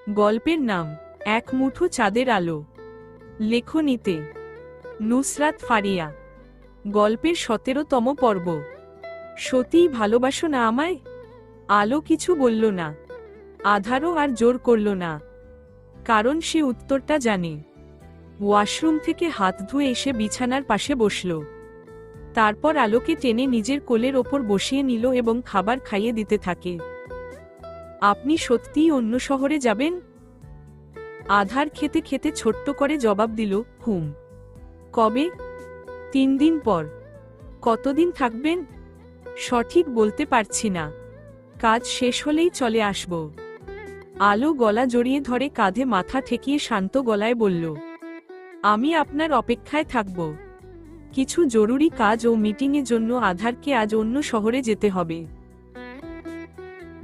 গল্পের নাম এক মুঠো চাঁদের আলো। লেখনীতে নুসরাত ফারিয়া। গল্পের 17তম পর্ব। সত্যিই ভালোবাসো না আমায়? আলো কিছু বলল না, আধারও আর জোর করল না, কারণ সে উত্তরটা জানে। ওয়াশরুম থেকে হাত ধুয়ে এসে বিছানার পাশে বসল। তারপর আলোকে টেনে নিজের কোলের ওপর বসিয়ে নিল এবং খাবার খাইয়ে দিতে থাকে। আপনি সত্যিই অন্য শহরে যাবেন? আধার খেতে খেতে ছোট্ট করে জবাব দিল, হুম। কবে? 3 দিন পর। কতদিন থাকবেন? সঠিক বলতে পারছি না, কাজ শেষ হলেই চলে আসব। আলো গলা জড়িয়ে ধরে কাঁধে মাথা ঠেকিয়ে শান্ত গলায় বলল, আমি আপনার অপেক্ষায় থাকব। কিছু জরুরি কাজ ও মিটিংয়ের জন্য আধারকে আজ অন্য শহরে যেতে হবে।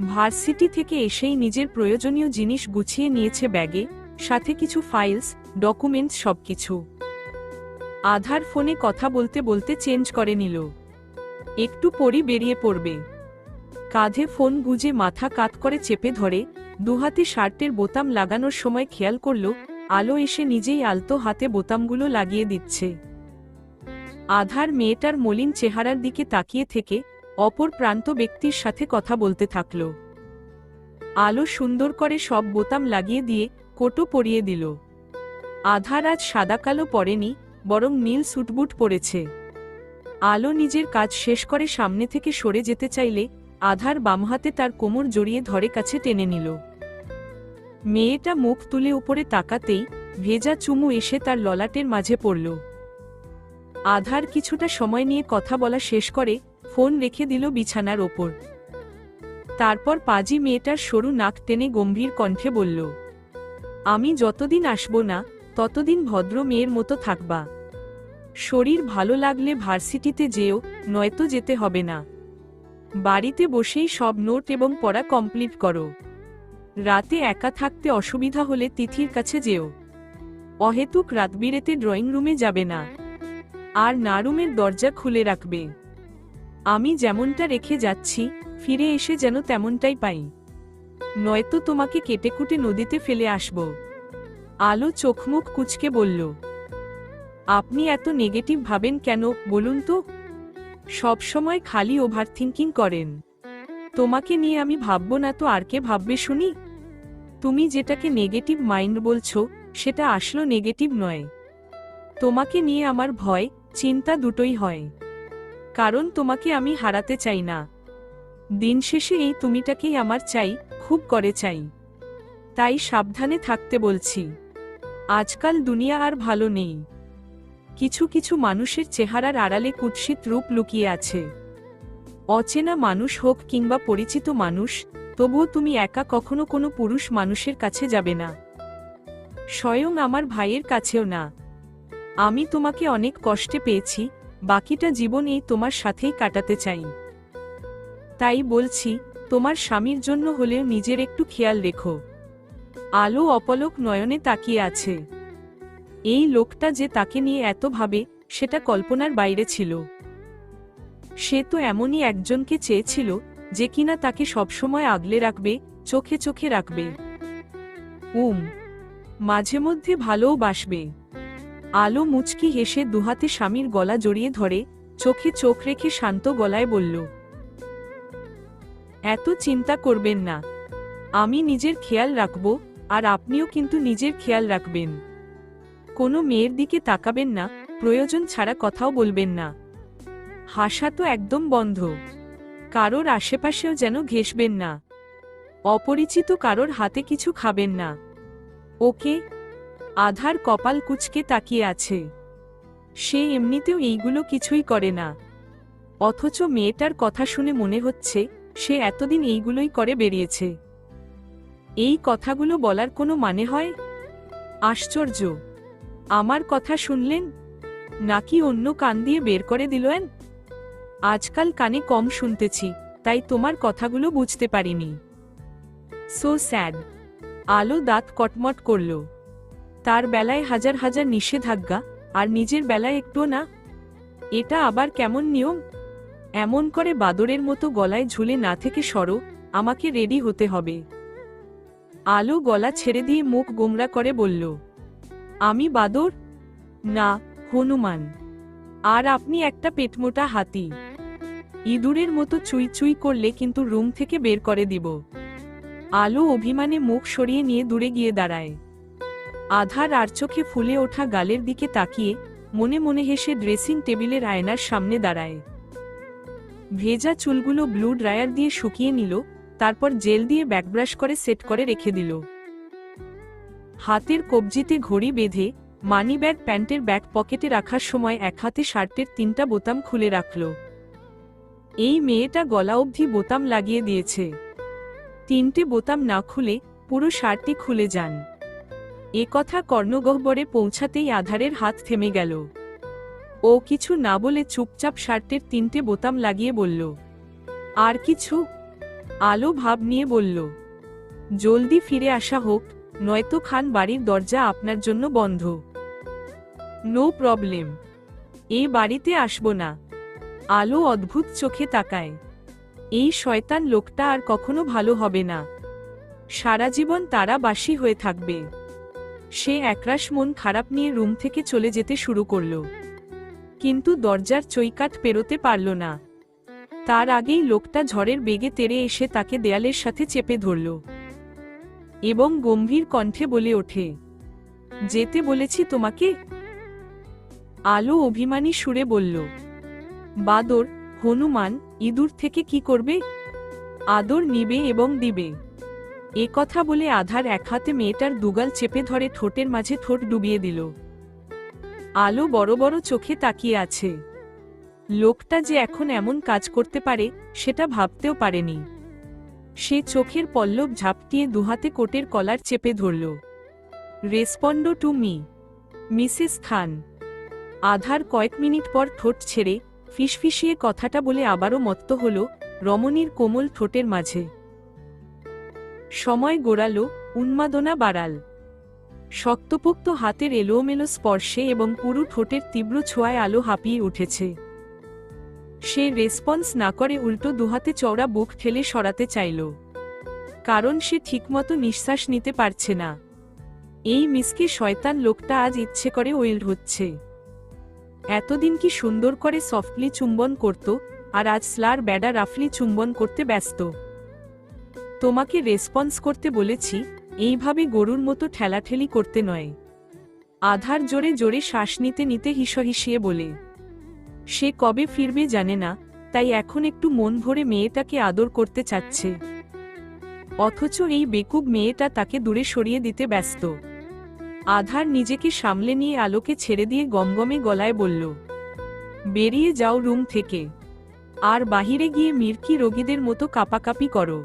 ভার্সিটি থেকে এসেই নিজের প্রয়োজনীয় জিনিস গুছিয়ে নিয়েছে ব্যাগে, সাথে কিছু ফাইলস, ডকুমেন্টস, সবকিছু। আধার ফোনে কথা বলতে বলতে চেঞ্জ করে নিল। একটু পরই বেরিয়ে পড়বে। কাঁধে ফোন গুজে মাথা কাত করে চেপে ধরে দুহাতে শার্টের বোতাম লাগানোর সময় খেয়াল করল আলো এসে নিজেই আলতো হাতে বোতামগুলো লাগিয়ে দিচ্ছে। আধার মেয়েটার মলিন চেহারার দিকে তাকিয়ে থেকে অপর প্রান্ত ব্যক্তির সাথে কথা বলতে থাকল। আলো সুন্দর করে সব বোতাম লাগিয়ে দিয়ে কোটও পরিয়ে দিল। আধার আজ সাদা কালো পরেনি, বরং নীল স্যুটবুট পরেছে। আলো নিজের কাজ শেষ করে সামনে থেকে সরে যেতে চাইলে আধার বাম হাতে তার কোমর জড়িয়ে ধরে কাছে টেনে নিল। মেয়েটা মুখ তুলে উপরে তাকাতেই ভেজা চুমু এসে তার ললাটের মাঝে পড়ল। আধার কিছুটা সময় নিয়ে কথা বলা শেষ করে ফোন রেখে দিল বিছানার ওপর। তারপর পাজি মেয়েটার সরু নাক টেনে গম্ভীর কণ্ঠে বলল, আমি যতদিন আসব না ততদিন ভদ্র মেয়ের মতো থাকবা। শরীর ভালো লাগলে ভার্সিটিতে যেও, নয়তো যেতে হবে না। বাড়িতে বসেই সব নোট এবং পড়া কমপ্লিট করো। রাতে একা থাকতে অসুবিধা হলে তিথির কাছে যেও। অহেতুক রাতবিরেতে ড্রয়িং রুমে যাবে না, আর না রুমের দরজা খুলে রাখবে। আমি যেমনটা রেখে যাচ্ছি ফিরে এসে যেন তেমনটাই পাই, নয়তো তোমাকে কেটেকুটে নদীতে ফেলে আসব। আলো চোখমুখ কুঁচকে বলল, আপনি এত নেগেটিভ ভাবেন কেন বলুন তো? সবসময় খালি ওভারথিঙ্কিং করেন। তোমাকে নিয়ে আমি ভাবব না তো আর কে ভাববে শুনি? তুমি যেটাকে নেগেটিভ মাইন্ড বলছো সেটা আসলে নেগেটিভ নয়। তোমাকে নিয়ে আমার ভয়, চিন্তা দুটোই হয়, কারণ তোমাকে আমি হারাতে চাই না। দিন শেষে এই তুমিটাকেই আমার চাই, খুব করে চাই। তাই সাবধানে থাকতে বলছি। আজকাল দুনিয়া আর ভালো নেই। কিছু কিছু মানুষের চেহারার আড়ালে কুৎসিত রূপ লুকিয়ে আছে। অচেনা মানুষ হোক কিংবা পরিচিত মানুষ, তবুও তুমি একা কখনো কোনো পুরুষ মানুষের কাছে যাবে না, স্বয়ং আমার ভাইয়ের কাছেও না। আমি তোমাকে অনেক কষ্টে পেয়েছি, বাকিটা জীবন এই তোমার সাথেই কাটাতে চাই। তাই বলছি, তোমার স্বামীর জন্য হলেও নিজের একটু খেয়াল রেখো। আলো অপলক নয়নে তাকিয়ে আছে। এই লোকটা যে তাকে নিয়ে এত ভাবে সেটা কল্পনার বাইরে ছিল। সে তো এমনই একজনকে চেয়েছিল যে কিনা তাকে সবসময় আগলে রাখবে, চোখে চোখে রাখবে, মাঝে মধ্যে ভালোও বাসবে। আলো মুচকি হেসে দুহাতে স্বামীর গলা জড়িয়ে ধরে চোখে চোখ রেখে শান্ত গলায় বলল, এত চিন্তা করবেন না, আমি নিজের খেয়াল রাখব, আর আপনিও কিন্তু নিজের খেয়াল রাখবেন। কোনো মেয়ের দিকে তাকাবেন না, প্রয়োজন ছাড়া কথাও বলবেন না। হাসা তো একদম বন্ধ। কারোর আশেপাশেও যেন ঘেঁষবেন না। অপরিচিত কারোর হাতে কিছু খাবেন না, ওকে? আধার কপাল কুঁচকে তাকিয়ে আছে। সে এমনিতেও এইগুলো কিছুই করে না, অথচ মেয়েটার কথা শুনে মনে হচ্ছে সে এতদিন এইগুলোই করে বেরিয়েছে। এই কথাগুলো বলার কোনো মানে হয়? আশ্চর্য। আমার কথা শুনলেন নাকি অন্য কান দিয়ে বের করে দিলেন? আজকাল কানে কম শুনতেছি, তাই তোমার কথাগুলো বুঝতে পারিনি। So sad. আলো দাঁত কটমট করল। তার বেলায় হাজার হাজার নিষেধাজ্ঞা, আর নিজের বেলায় একটুও না। এটা আবার কেমন নিয়ম? এমন করে বাদরের মতো গলায় ঝুলে না থেকে সরো, আমাকে রেডি হতে হবে। আলো গলা ছেড়ে দিয়ে মুখ গোমরা করে বলল, আমি বাদর না, হনুমান। আর আপনি একটা পেটমোটা হাতি। ইঁদুরের মতো চুই চুই করলে কিন্তু রুম থেকে বের করে দিব। আলো অভিমানে মুখ সরিয়ে নিয়ে দূরে গিয়ে দাঁড়ায়। আধার আর চোখে ফুলে ওঠা গালের দিকে তাকিয়ে মনে মনে হেসে ড্রেসিং টেবিলের আয়নার সামনে দাঁড়ায়। ভেজা চুলগুলো ব্লু ড্রায়ার দিয়ে শুকিয়ে নিল, তারপর জেল দিয়ে ব্যাকব্রাশ করে সেট করে রেখে দিল। হাতের কবজিতে ঘড়ি বেঁধে মানিব্যাগ প্যান্টের ব্যাক পকেটে রাখার সময় এক হাতে শার্টের 3টা বোতাম খুলে রাখল। এই মেয়েটা গলা অবধি বোতাম লাগিয়ে দিয়েছে। 3টে বোতাম না খুলে পুরো শার্টটি খুলে যান। এ কথা কর্ণগহ্বরে পৌঁছাতেই আধারের হাত থেমে গেল। ও কিছু না বলে চুপচাপ শার্টের 3টে বোতাম লাগিয়ে বলল, আর কিছু? আলো ভাব নিয়ে বলল, জলদি ফিরে আসা হোক, নয়তো খান বাড়ির দরজা আপনার জন্য বন্ধ। নো প্রবলেম, এই বাড়িতে আসব না। আলো অদ্ভুত চোখে তাকায়। এই শয়তান লোকটা আর কখনো ভালো হবে না। সারা জীবন তারা বাসী হয়ে থাকবে। সে একরাশ মন খারাপ নিয়ে রুম থেকে চলে যেতে শুরু করল, কিন্তু দরজার চৌকাঠ পেরোতে পারল না। তার আগেই লোকটা ঝড়ের বেগে তেড়ে এসে তাকে দেয়ালের সাথে চেপে ধরল এবং গম্ভীর কণ্ঠে বলে ওঠে, যেতে বলেছি তোমাকে। আলো অভিমানী সুরে বলল, বাদর, হনুমান, ইঁদুর থেকে কি করবে? আদর নিবে এবং দিবে। এ কথা বলে আধার এক হাতে মেয়েটার দুগাল চেপে ধরে ঠোঁটের মাঝে ঠোঁট ডুবিয়ে দিল। আলো বড় বড় চোখে তাকিয়ে আছে। লোকটা যে এখন এমন কাজ করতে পারে সেটা ভাবতেও পারেনি। সে চোখের পল্লব ঝাপটিয়ে দুহাতে কোটের কলার চেপে ধরল। রেসপন্ড টু মি, মিসেস খান। আধার কয়েক মিনিট পর ঠোঁট ছেড়ে ফিসফিসিয়ে কথাটা বলে আবারও মত্ত হল রমণীর কোমল ঠোঁটের মাঝে। সময় গোড়ালো, উন্মাদনা বাড়াল। শক্তপোক্ত হাতের এলোমেলো স্পর্শে এবং পুরু ঠোঁটের তীব্র ছোঁয়ায় আলো হাঁপিয়ে উঠেছে। সে রেসপন্স না করে উল্টো দুহাতে চওড়া বুক ঠেলে সরাতে চাইল, কারণ সে ঠিকমতো নিঃশ্বাস নিতে পারছে না। এই মিসকে শয়তান লোকটা আজ ইচ্ছে করে ওয়েল্ড হচ্ছে। এতদিন কি সুন্দর করে সফটলি চুম্বন করত, আর আজ স্লার ব্যাডা রাফলি চুম্বন করতে ব্যস্ত। তোমাকে রেসপন্স করতে বলেছি, এইভাবে গরুর মতো ঠেলাঠেলি করতে নয়। আধার জোরে জোরে শ্বাস নিতে নিতে হিসহিসিয়ে বলে, সে কবে ফিরবে জানে না, তাই এখন একটু মন ভরে মেয়েটাকে আদর করতে চাচ্ছে। অথচ এই বেকুব মেয়েটা তাকে দূরে সরিয়ে দিতে ব্যস্ত। আধার নিজেকে সামলে নিয়ে আলোকে ছেড়ে দিয়ে গমগমে গলায় বলল, বেরিয়ে যাও রুম থেকে, আর বাহিরে গিয়ে মির্কি রোগীদের মতো কাঁপাকাঁপি করো।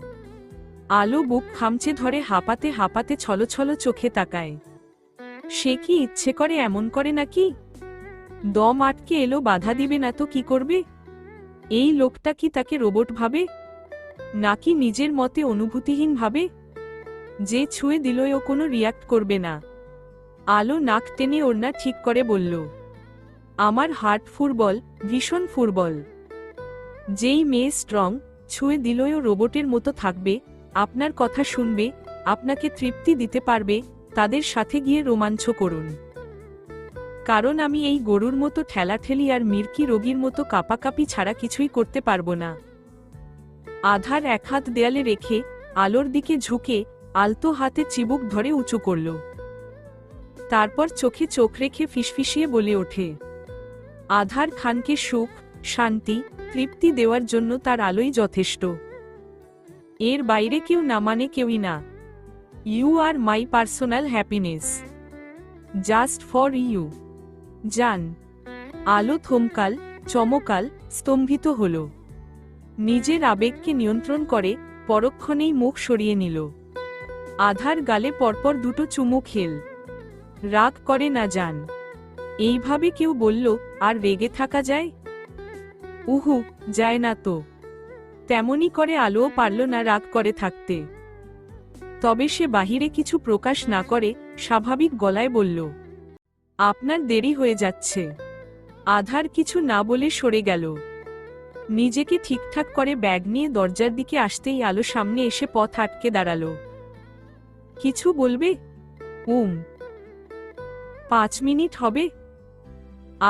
আলো বুক খামচে ধরে হাঁপাতে হাঁপাতে ছলছল চোখে তাকায়। সে কি ইচ্ছে করে এমন করে নাকি? দম আটকে এলো, বাধা দিবে না তো কি করবে? এই লোকটা কি তাকে রোবট ভাবে, নাকি নিজের মতে অনুভূতিহীন ভাবে? যে ছুঁয়ে দিলই ও কোনো রিয়াক্ট করবে না। আলো নাক টেনে ওড়না ঠিক করে বলল, আমার হার্ট ফুটবল, ভীষণ ফুটবল। যেই মেয়ে স্ট্রং, ছুঁয়ে দিলই ও রোবটের মতো থাকবে, আপনার কথা শুনবে, আপনাকে তৃপ্তি দিতে পারবে, তাদের সাথে গিয়ে রোমাঞ্চ করুন। কারণ আমি এই গরুর মতো ঠেলাঠেলি আর মির্কি রোগীর মতো কাঁপাকাঁপি ছাড়া কিছুই করতে পারবো না। আধার এক হাত দেয়ালে রেখে আলোর দিকে ঝুঁকে আলতো হাতে চিবুক ধরে উঁচু করল। তারপর চোখে চোখ রেখে ফিসফিসিয়ে বলে ওঠে, আধার খানকে সুখ, শান্তি, তৃপ্তি দেওয়ার জন্য তার আলোই যথেষ্ট। এর বাইরে কেউ না, মানে কেউই না। You are my personal happiness, just for you. জান। আলো থমকাল, চমকাল, স্তম্ভিত হল। নিজের আবেগকে নিয়ন্ত্রণ করে পরক্ষণেই মুখ সরিয়ে নিল। আধার গালে পরপর দুটো চুমু খেল। রাগ করে না জান। এইভাবে কেউ বলল আর রেগে থাকা যায়? উহু, যায় না তো। তেমনি করে আলোও পারল না রাগ করে থাকতে। তবে সে বাহিরে কিছু প্রকাশ না করে স্বাভাবিক গলায় বলল, আপনার দেরি হয়ে যাচ্ছে। আধার কিছু না বলে সরে গেল। নিজেকে ঠিকঠাক করে ব্যাগ নিয়ে দরজার দিকে আসতেই আলো সামনে এসে পথ আটকে দাঁড়াল। কিছু বলবে? 5 মিনিট হবে।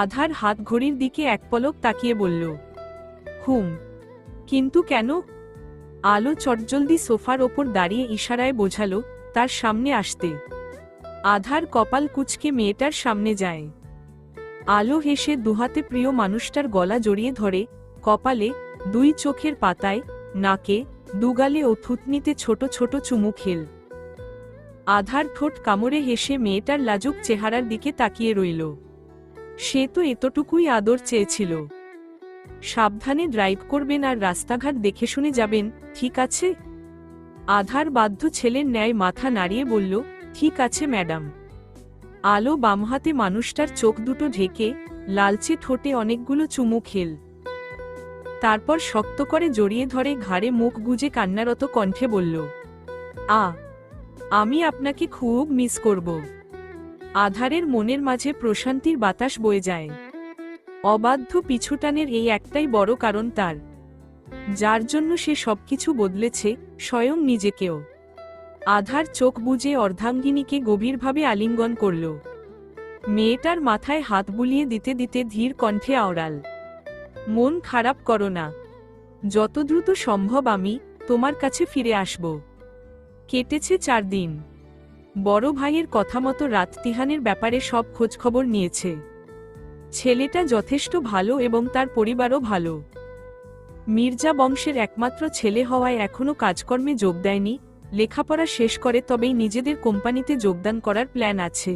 আধার হাত ঘড়ির দিকে এক পলক তাকিয়ে বলল, কিন্তু কেন? আলো চটজলদি সোফার ওপর দাঁড়িয়ে ইশারায় বোঝালো তার সামনে আসতে। আধার কপাল কুঁচকে মেয়েটার সামনে যায়। আলো হেসে দুহাতে প্রিয় মানুষটার গলা জড়িয়ে ধরে, কপালে, 2 চোখের পাতায়, নাকে, দুগালে ও থুতনিতে ছোট ছোট চুমু খেল। আধার ঠোঁট কামড়ে হেসে মেয়েটার লাজুক চেহারার দিকে তাকিয়ে রইল। সে তো এতটুকুই আদর চেয়েছিল। সাবধানে ড্রাইভ করবেন আর রাস্তাঘাট দেখে শুনে যাবেন, ঠিক আছে? আধার বাধ্য ছেলের ন্যায় মাথা নাড়িয়ে বলল, ঠিক আছে ম্যাডাম। আলো বামহাতে মানুষটার চোখ দুটো ঢেকে, লালচে ঠোঁটে অনেকগুলো চুমু খেল। তারপর শক্ত করে জড়িয়ে ধরে ঘাড়ে মুখ গুজে কান্নারত কণ্ঠে বলল, আমি আপনাকে খুব মিস করব। আধারের মনের মাঝে প্রশান্তির বাতাস বয়ে যায়। অবাধ্য পিছুটানের এই একটাই বড় কারণ তার, যার জন্য সে সবকিছু বদলেছে, স্বয়ং নিজেকেও। আধার চোখ বুজে অর্ধাঙ্গিনীকে গভীরভাবে আলিঙ্গন করল। মেয়েটার মাথায় হাত বুলিয়ে দিতে দিতে ধীর কণ্ঠে আওড়াল, মন খারাপ করো না। যত দ্রুত সম্ভব আমি তোমার কাছে ফিরে আসব। কেটেছে 4 দিন। বড় ভাইয়ের কথা মতো রাত তিহানের ব্যাপারে সব খোঁজখবর নিয়েছে। ছেলেটা যথেষ্ট ভালো এবং তার পরিবারও ভালো। মির্জা বংশের একমাত্র ছেলে হওয়ায় এখনও কাজকর্মে যোগ দেয়নি, লেখাপড়া শেষ করে তবেই নিজেদের কোম্পানিতে যোগদান করার প্ল্যান আছে।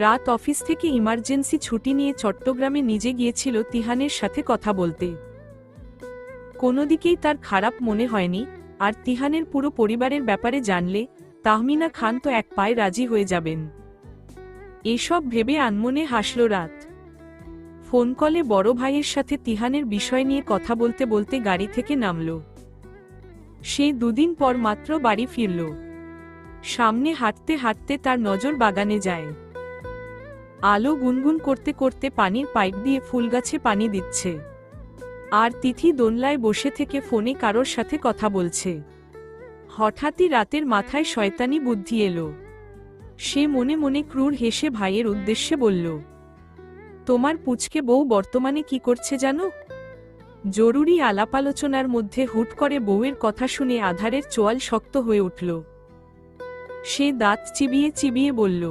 রাত অফিস থেকে ইমার্জেন্সি ছুটি নিয়ে চট্টগ্রামে নিজে গিয়েছিল তিহানের সাথে কথা বলতে। কোনো দিকেই তার খারাপ মনে হয়নি, আর তিহানের পুরো পরিবারের ব্যাপারে জানলে তাহমিনা খান তো এক পায়ে রাজি হয়ে যাবেন। এসব ভেবে আনমনে হাসল রাত। ফোন কলে বড় ভাইয়ের সাথে তিহানের বিষয় নিয়ে কথা বলতে বলতে গাড়ি থেকে নামল। সে 2 দিন পর মাত্র বাড়ি ফিরল। সামনে হাঁটতে হাঁটতে তার নজর বাগানে যায়। আলো গুনগুন করতে করতে পানির পাইপ দিয়ে ফুলগাছে পানি দিচ্ছে, আর তিথি দোলনায় বসে থেকে ফোনে কারোর সাথে কথা বলছে। হঠাৎই রাতের মাথায় শয়তানি বুদ্ধি এলো। সে মনে মনে ক্রূর হেসে ভাইয়ের উদ্দেশ্যে বলল, তোমার পুচকে বউ বর্তমানে কি করছে জানো? জরুরি আলাপ আলোচনার মধ্যে হুট করে বউয়ের কথা শুনে আধারের চোয়াল শক্ত হয়ে উঠল। সে দাঁত চিবিয়ে চিবিয়ে বলল,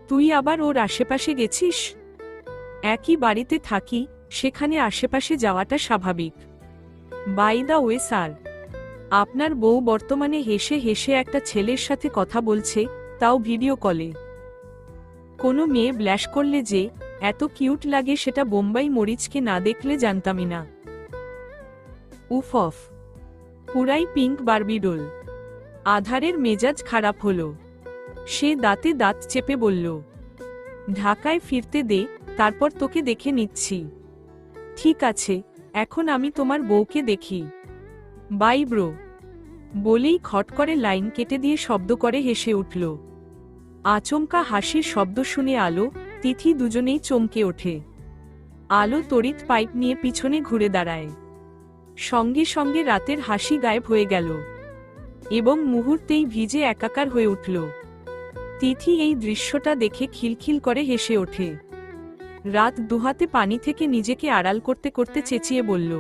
তুই আবার ওর আশেপাশে গেছিস? একই বাড়িতে থাকি, সেখানে আশেপাশে যাওয়াটা স্বাভাবিক। বাই দা ওয়ে স্যার, আপনার বউ বর্তমানে হেসে হেসে একটা ছেলের সাথে কথা বলছে, তাও ভিডিও কলে। কোনো মেয়ে ব্ল্যাশ করলে যে এত কিউট লাগে সেটা বোম্বাই মরিচকে না দেখলে জানতামই না। উফ অফ, পুরাই পিঙ্ক বারবিডোল। আধারের মেজাজ খারাপ হলো। সে দাঁতে দাঁত চেপে বলল, ঢাকায় ফিরতে দে, তারপর তোকে দেখে নিচ্ছি। ঠিক আছে, এখন আমি তোমার বউকে দেখি। By bro. বলেই খট করে লাইন কেটে দিয়ে শব্দ করে হেসে উঠল। আচমকা হাসির শব্দ শুনে আলো, তিথি দুজনেই চমকে ওঠে। আলো তড়িৎ পাইপ নিয়ে পিছনে ঘুরে দাঁড়ায়। সঙ্গে সঙ্গে রাতের হাসি গায়েব হয়ে গেল এবং মুহূর্তেই ভিজে একাকার হয়ে উঠল। তিথি এই দৃশ্যটা দেখে খিলখিল করে হেসে ওঠে। রাত দুহাতে পানি থেকে নিজেকে আড়াল করতে করতে চেঁচিয়ে বলল,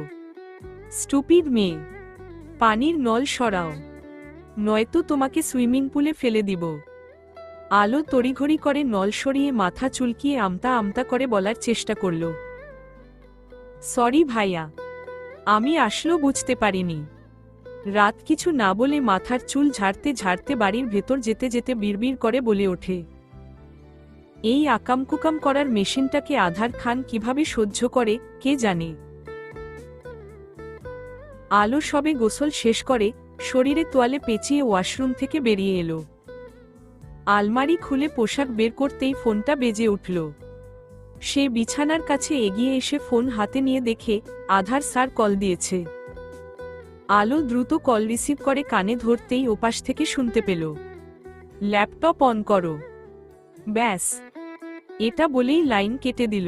স্টুপিড মেয়ে, পানির নল সরাও, নয়তো তোমাকে সুইমিং পুলে ফেলে দিব। আলো তড়িঘড়ি করে নল সরিয়ে মাথা চুলকিয়ে আমতা আমতা করে বলার চেষ্টা করল, সরি ভাইয়া, আমি আসলে বুঝতে পারিনি। রাত কিছু না বলে মাথার চুল ঝাড়তে ঝাড়তে বাড়ির ভেতর যেতে যেতে বিড়বিড় করে বলে ওঠে, এই আকামকুকাম করার মেশিনটাকে আধার খান কিভাবে সহ্য করে কে জানে। আলো সবে গোসল শেষ করে শরীরে তোয়ালে পেঁচিয়ে ওয়াশরুম থেকে বেরিয়ে এলো। আলমারি খুলে পোশাক বের করতেই ফোনটা বেজে উঠল। সে বিছানার কাছে এগিয়ে এসে ফোন হাতে নিয়ে দেখে আধার স্যার কল দিয়েছে। আলো দ্রুত কল রিসিভ করে কানে ধরতেই ওপাশ থেকে শুনতে পেল, ল্যাপটপ অন করো। ব্যাস, এটা বলেই লাইন কেটে দিল।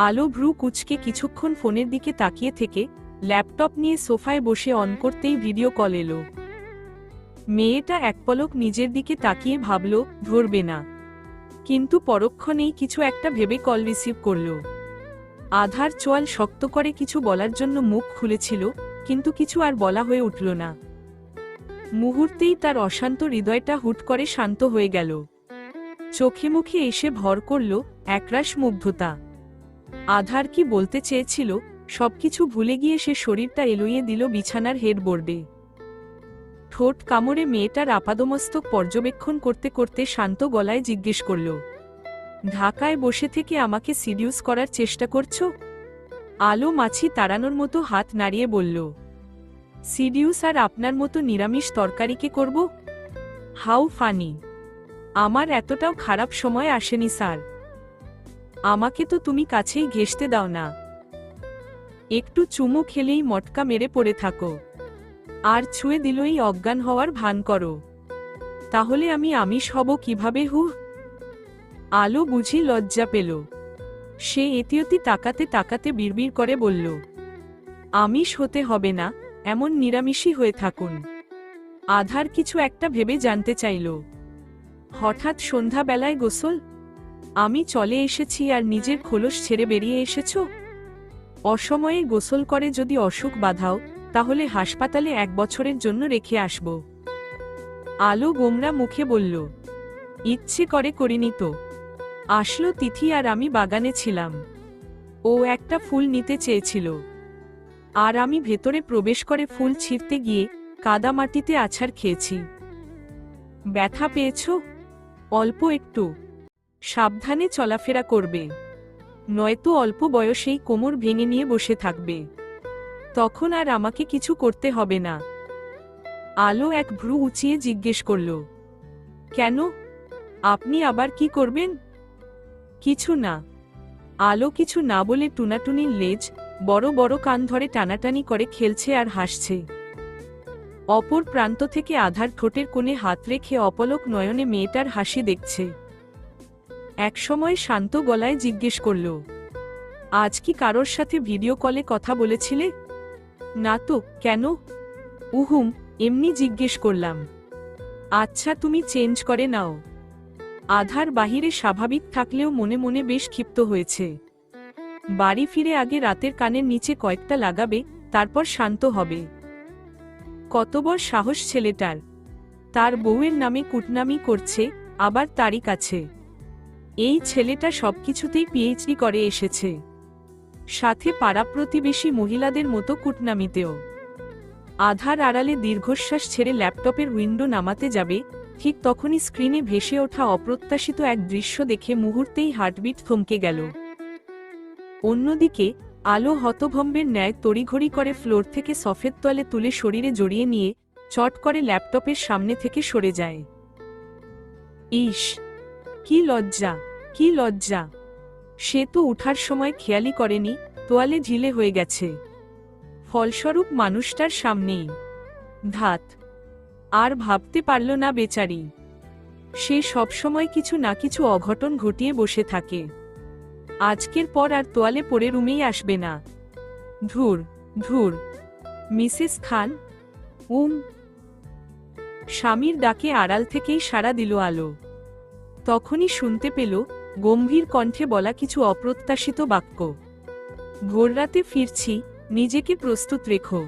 আলো ভ্রু কুঁচকে কিছুক্ষণ ফোনের দিকে তাকিয়ে থেকে ল্যাপটপ নিয়ে সোফায় বসে অন করতেই ভিডিও কল এলো। মেয়েটা এক পলক নিজের দিকে তাকিয়ে ভাবল ধরবে না, কিন্তু পরক্ষণেই কিছু একটা ভেবে কল রিসিভ করল। আধার চোয়াল শক্ত করে কিছু বলার জন্য মুখ খুলেছিল, কিন্তু কিছু আর বলা হয়ে উঠল না। মুহূর্তেই তার অশান্ত হৃদয়টা হুট করে শান্ত হয়ে গেল। চোখে মুখে এসে ভর করল একরাশ মুগ্ধতা। আধার কি বলতে চেয়েছিল সবকিছু ভুলে গিয়ে সে শরীরটা এলোইয়ে দিল বিছানার হেডবোর্ডে। ঠোঁট কামড়ে মেয়েটার আপাদমস্তক পর্যবেক্ষণ করতে করতে শান্ত গলায় জিজ্ঞেস করল, ঢাকায় বসে থেকে আমাকে সিডিউস করার চেষ্টা করছো? আলো মাছি তাড়ানোর মতো হাত নাড়িয়ে বলল, সিডিউস আর আপনার মতো নিরামিষ তরকারিকে করব? How funny! আমার এতটাও খারাপ সময় আসেনি স্যার। আমাকে তো তুমি কাছেই ঘেঁষতে দাও না। একটু চুমু খেলেই মটকা মেরে পড়ে থাকো, আর ছুঁয়ে দিলই অজ্ঞান হওয়ার ভান করো। তাহলে আমি আমিষ হব কিভাবে? হু! আলো বুঝি লজ্জা পেল। সে এতিয়তি তাকাতে তাকাতে বিড়বিড় করে বলল, আমিষ হতে হবে না, এমন নিরামিষই হয়ে থাকুন। আধার কিছু একটা ভেবে জানতে চাইল, হঠাৎ সন্ধ্যাবেলায় গোসল? আমি চলে এসেছি আর নিজের খোলস ছেড়ে বেরিয়ে এসেছ? অসময়ে গোসল করে যদি অসুখ বাঁধাও, তাহলে হাসপাতালে 1 বছরের জন্য রেখে আসব। আলো গোমরা মুখে বলল, ইচ্ছে করে করিনি তো। আসলো তিথি আর আমি বাগানে ছিলাম। ও একটা ফুল নিতে চেয়েছিল, আর আমি ভেতরে প্রবেশ করে ফুল ছিঁড়তে গিয়ে কাদামাটিতে আছাড় খেয়েছি। ব্যথা পেয়েছ? অল্প একটু। সাবধানে চলাফেরা করবে, নয়তো অল্প বয়সেই কোমর ভেঙে নিয়ে বসে থাকবে। তখন আর আমাকে কিছু করতে হবে না। আলো এক ভ্রু উঁচিয়ে জিজ্ঞেস করল, কেন? আপনি আবার কি করবেন? কিছু না। আলো কিছু না বলে টুনাটুনির লেজ বড় বড় কান ধরে টানাটানি করে খেলছে আর হাসছে। অপর প্রান্ত থেকে আধার ঠোঁটের কোণে হাত রেখে অপলক নয়নে মেয়েটার হাসি দেখছে। একসময় শান্ত গলায় জিজ্ঞেস করল, আজ কি কারোর সাথে ভিডিও কলে কথা বলেছিলে? না তো, কেন? উহুম, এমনি জিজ্ঞেস করলাম। আচ্ছা, তুমি চেঞ্জ করে নাও। আধার বাহিরে স্বাভাবিক থাকলেও মনে মনে বেশ ক্ষিপ্ত হয়েছে। বাড়ি ফিরে আগে রাতের কানের নিচে কয়েকটা লাগাবে, তারপর শান্ত হবে। কত বড় সাহস ছেলেটার! তার বউয়ের নামে কুটনামি করছে, আবার তারই কাছে। এই ছেলেটা সবকিছুতেই পিএইচডি করে এসেছে, সাথে পাড়া প্রতিবেশী মহিলাদের মতো কুটনামিতেও। আধার আড়ালে দীর্ঘশ্বাস ছেড়ে ল্যাপটপের উইন্ডো নামাতে যাবে, ঠিক তখনই স্ক্রিনে ভেসে ওঠা অপ্রত্যাশিত এক দৃশ্য দেখে মুহূর্তেই হার্টবিট থমকে গেল। অন্যদিকে আলো হতভম্বের ন্যায় তড়িঘড়ি করে ফ্লোর থেকে সফেদ তলে তুলে শরীরে জড়িয়ে নিয়ে চট করে ল্যাপটপের সামনে থেকে সরে যায়। ইস, কি লজ্জা, কি লজ্জা! সে তো উঠার সময় খেয়ালই করেনি তোয়ালে ঢিলে হয়ে গেছে। ফলস্বরূপ মানুষটার সামনেই ধাত। আর ভাবতে পারল না বেচারি। সে সবসময় কিছু না কিছু অঘটন ঘটিয়ে বসে থাকে। আজকের পর আর তোয়ালে পরে রুমেই আসবে না। ধুর ধুর। মিসেস খান! স্বামীর ডাকে আড়াল থেকেই সাড়া দিল আলো। তখনই শুনতে পেল গম্ভীর কণ্ঠে বলা কিছু অপ্রত্যাশিত বাক্য। ভোররাতে ফিরছি, নিজেকে প্রস্তুত রেখো।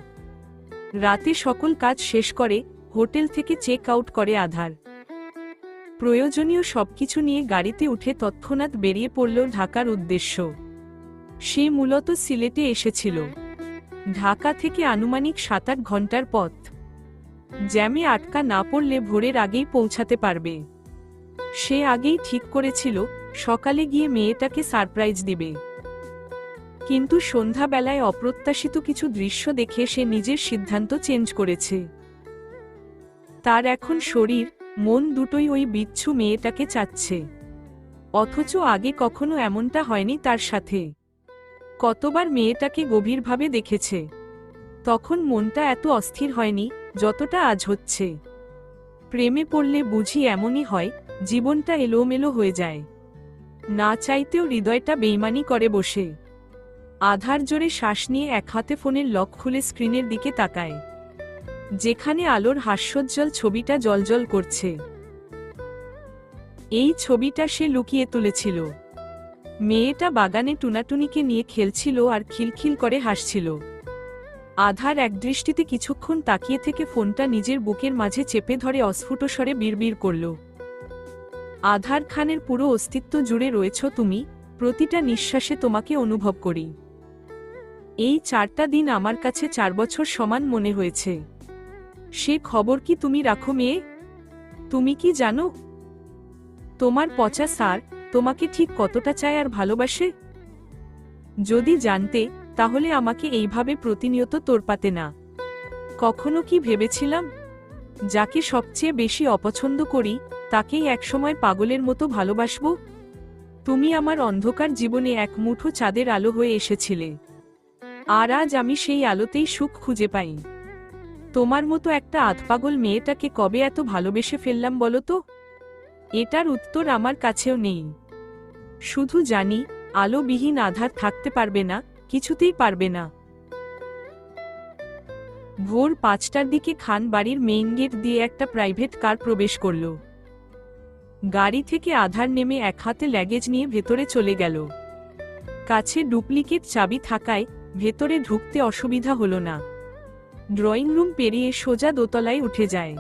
রাতে সকল কাজ শেষ করে হোটেল থেকে চেক আউট করে আধার। প্রয়োজনীয় সবকিছু নিয়ে গাড়িতে উঠে তৎক্ষণাৎ বেরিয়ে পড়ল ঢাকার উদ্দেশ্য। সে মূলত সিলেটে এসেছিল। ঢাকা থেকে আনুমানিক 7-8 ঘন্টার পথ। জ্যামে আটকা না পড়লে ভোরের আগেই পৌঁছাতে পারবে। সে আগেই ঠিক করেছিল সকালে গিয়ে মেয়েটাকে সারপ্রাইজ দিবে। কিন্তু সন্ধ্যাবেলায় অপ্রত্যাশিত কিছু দৃশ্য দেখে সে নিজের সিদ্ধান্ত চেঞ্জ করেছে। তার এখন শরীর মন দুটোই ওই বিচ্ছু মেয়েটাকে চাচ্ছে। অথচ আগে কখনো এমনটা হয়নি তার সাথে। কতবার মেয়েটাকে গভীরভাবে দেখেছে, তখন মনটা এত অস্থির হয়নি যতটা আজ হচ্ছে। প্রেমে পড়লে বুঝি এমনই হয়, জীবনটা এলোমেলো হয়ে যায়। না চাইতেও হৃদয়টা বেইমানি করে বসে। আধার জোরে শ্বাস নিয়ে এক হাতে ফোনের লক খুলে স্ক্রিনের দিকে তাকায়। যেখানে আলোর হাস্যোজ্জ্বল ছবিটা জ্বলজ্বল করছে। এই ছবিটা সে লুকিয়ে তুলেছিল। মেয়েটা বাগানে টুনাটুনিকে নিয়ে খেলছিল আর খিলখিল করে হাসছিল। আধার একদৃষ্টিতে কিছুক্ষণ তাকিয়ে থেকে ফোনটা নিজের বুকের মাঝে চেপে ধরে অস্ফুট স্বরে বিড়বিড় করল, আধার খানের পুরো অস্তিত্ব জুড়ে রয়েছ তুমি, প্রতিটা নিঃশ্বাসে তোমাকে অনুভব করি। এই 4টা দিন আমার কাছে 4 বছর সমান মনে হয়েছে। সে খবর কি তুমি রাখো মেয়ে? তুমি কি জানো তোমার পচা স্যার তোমাকে ঠিক কতটা চায় আর ভালোবাসে? যদি জানতে তাহলে আমাকে এইভাবে প্রতিনিয়ত তোড়পাতে না। কখনো কি ভেবেছিলাম যাকে সবচেয়ে বেশি অপছন্দ করি তাকেই একসময় পাগলের মতো ভালোবাসব? তুমি আমার অন্ধকার জীবনে এক মুঠো চাঁদের আলো হয়ে এসেছিলে, আর আজ আমি সেই আলোতেই সুখ খুঁজে পাই। তোমার মতো একটা আধপাগল মেয়েটাকে কবে এত ভালোবেসে ফেললাম বলো তো? এটার উত্তর আমার কাছেও নেই। শুধু জানি আলোবিহীন আধার থাকতে পারবে না, কিছুতেই পারবে না। ভোর 5টার দিকে খান বাড়ির মেইন গেট দিয়ে একটা প্রাইভেট কার প্রবেশ করল। গাড়ি থেকে আধার নেমে এক হাতে লাগেজ নিয়ে ভেতরে চলে গেল। কাছে ডুপ্লিকেট চাবি থাকায় ভেতরে ঢুকতে অসুবিধা হলো না। ড্রয়িং রুম পেরিয়ে সোজা দোতলায় উঠে যায়।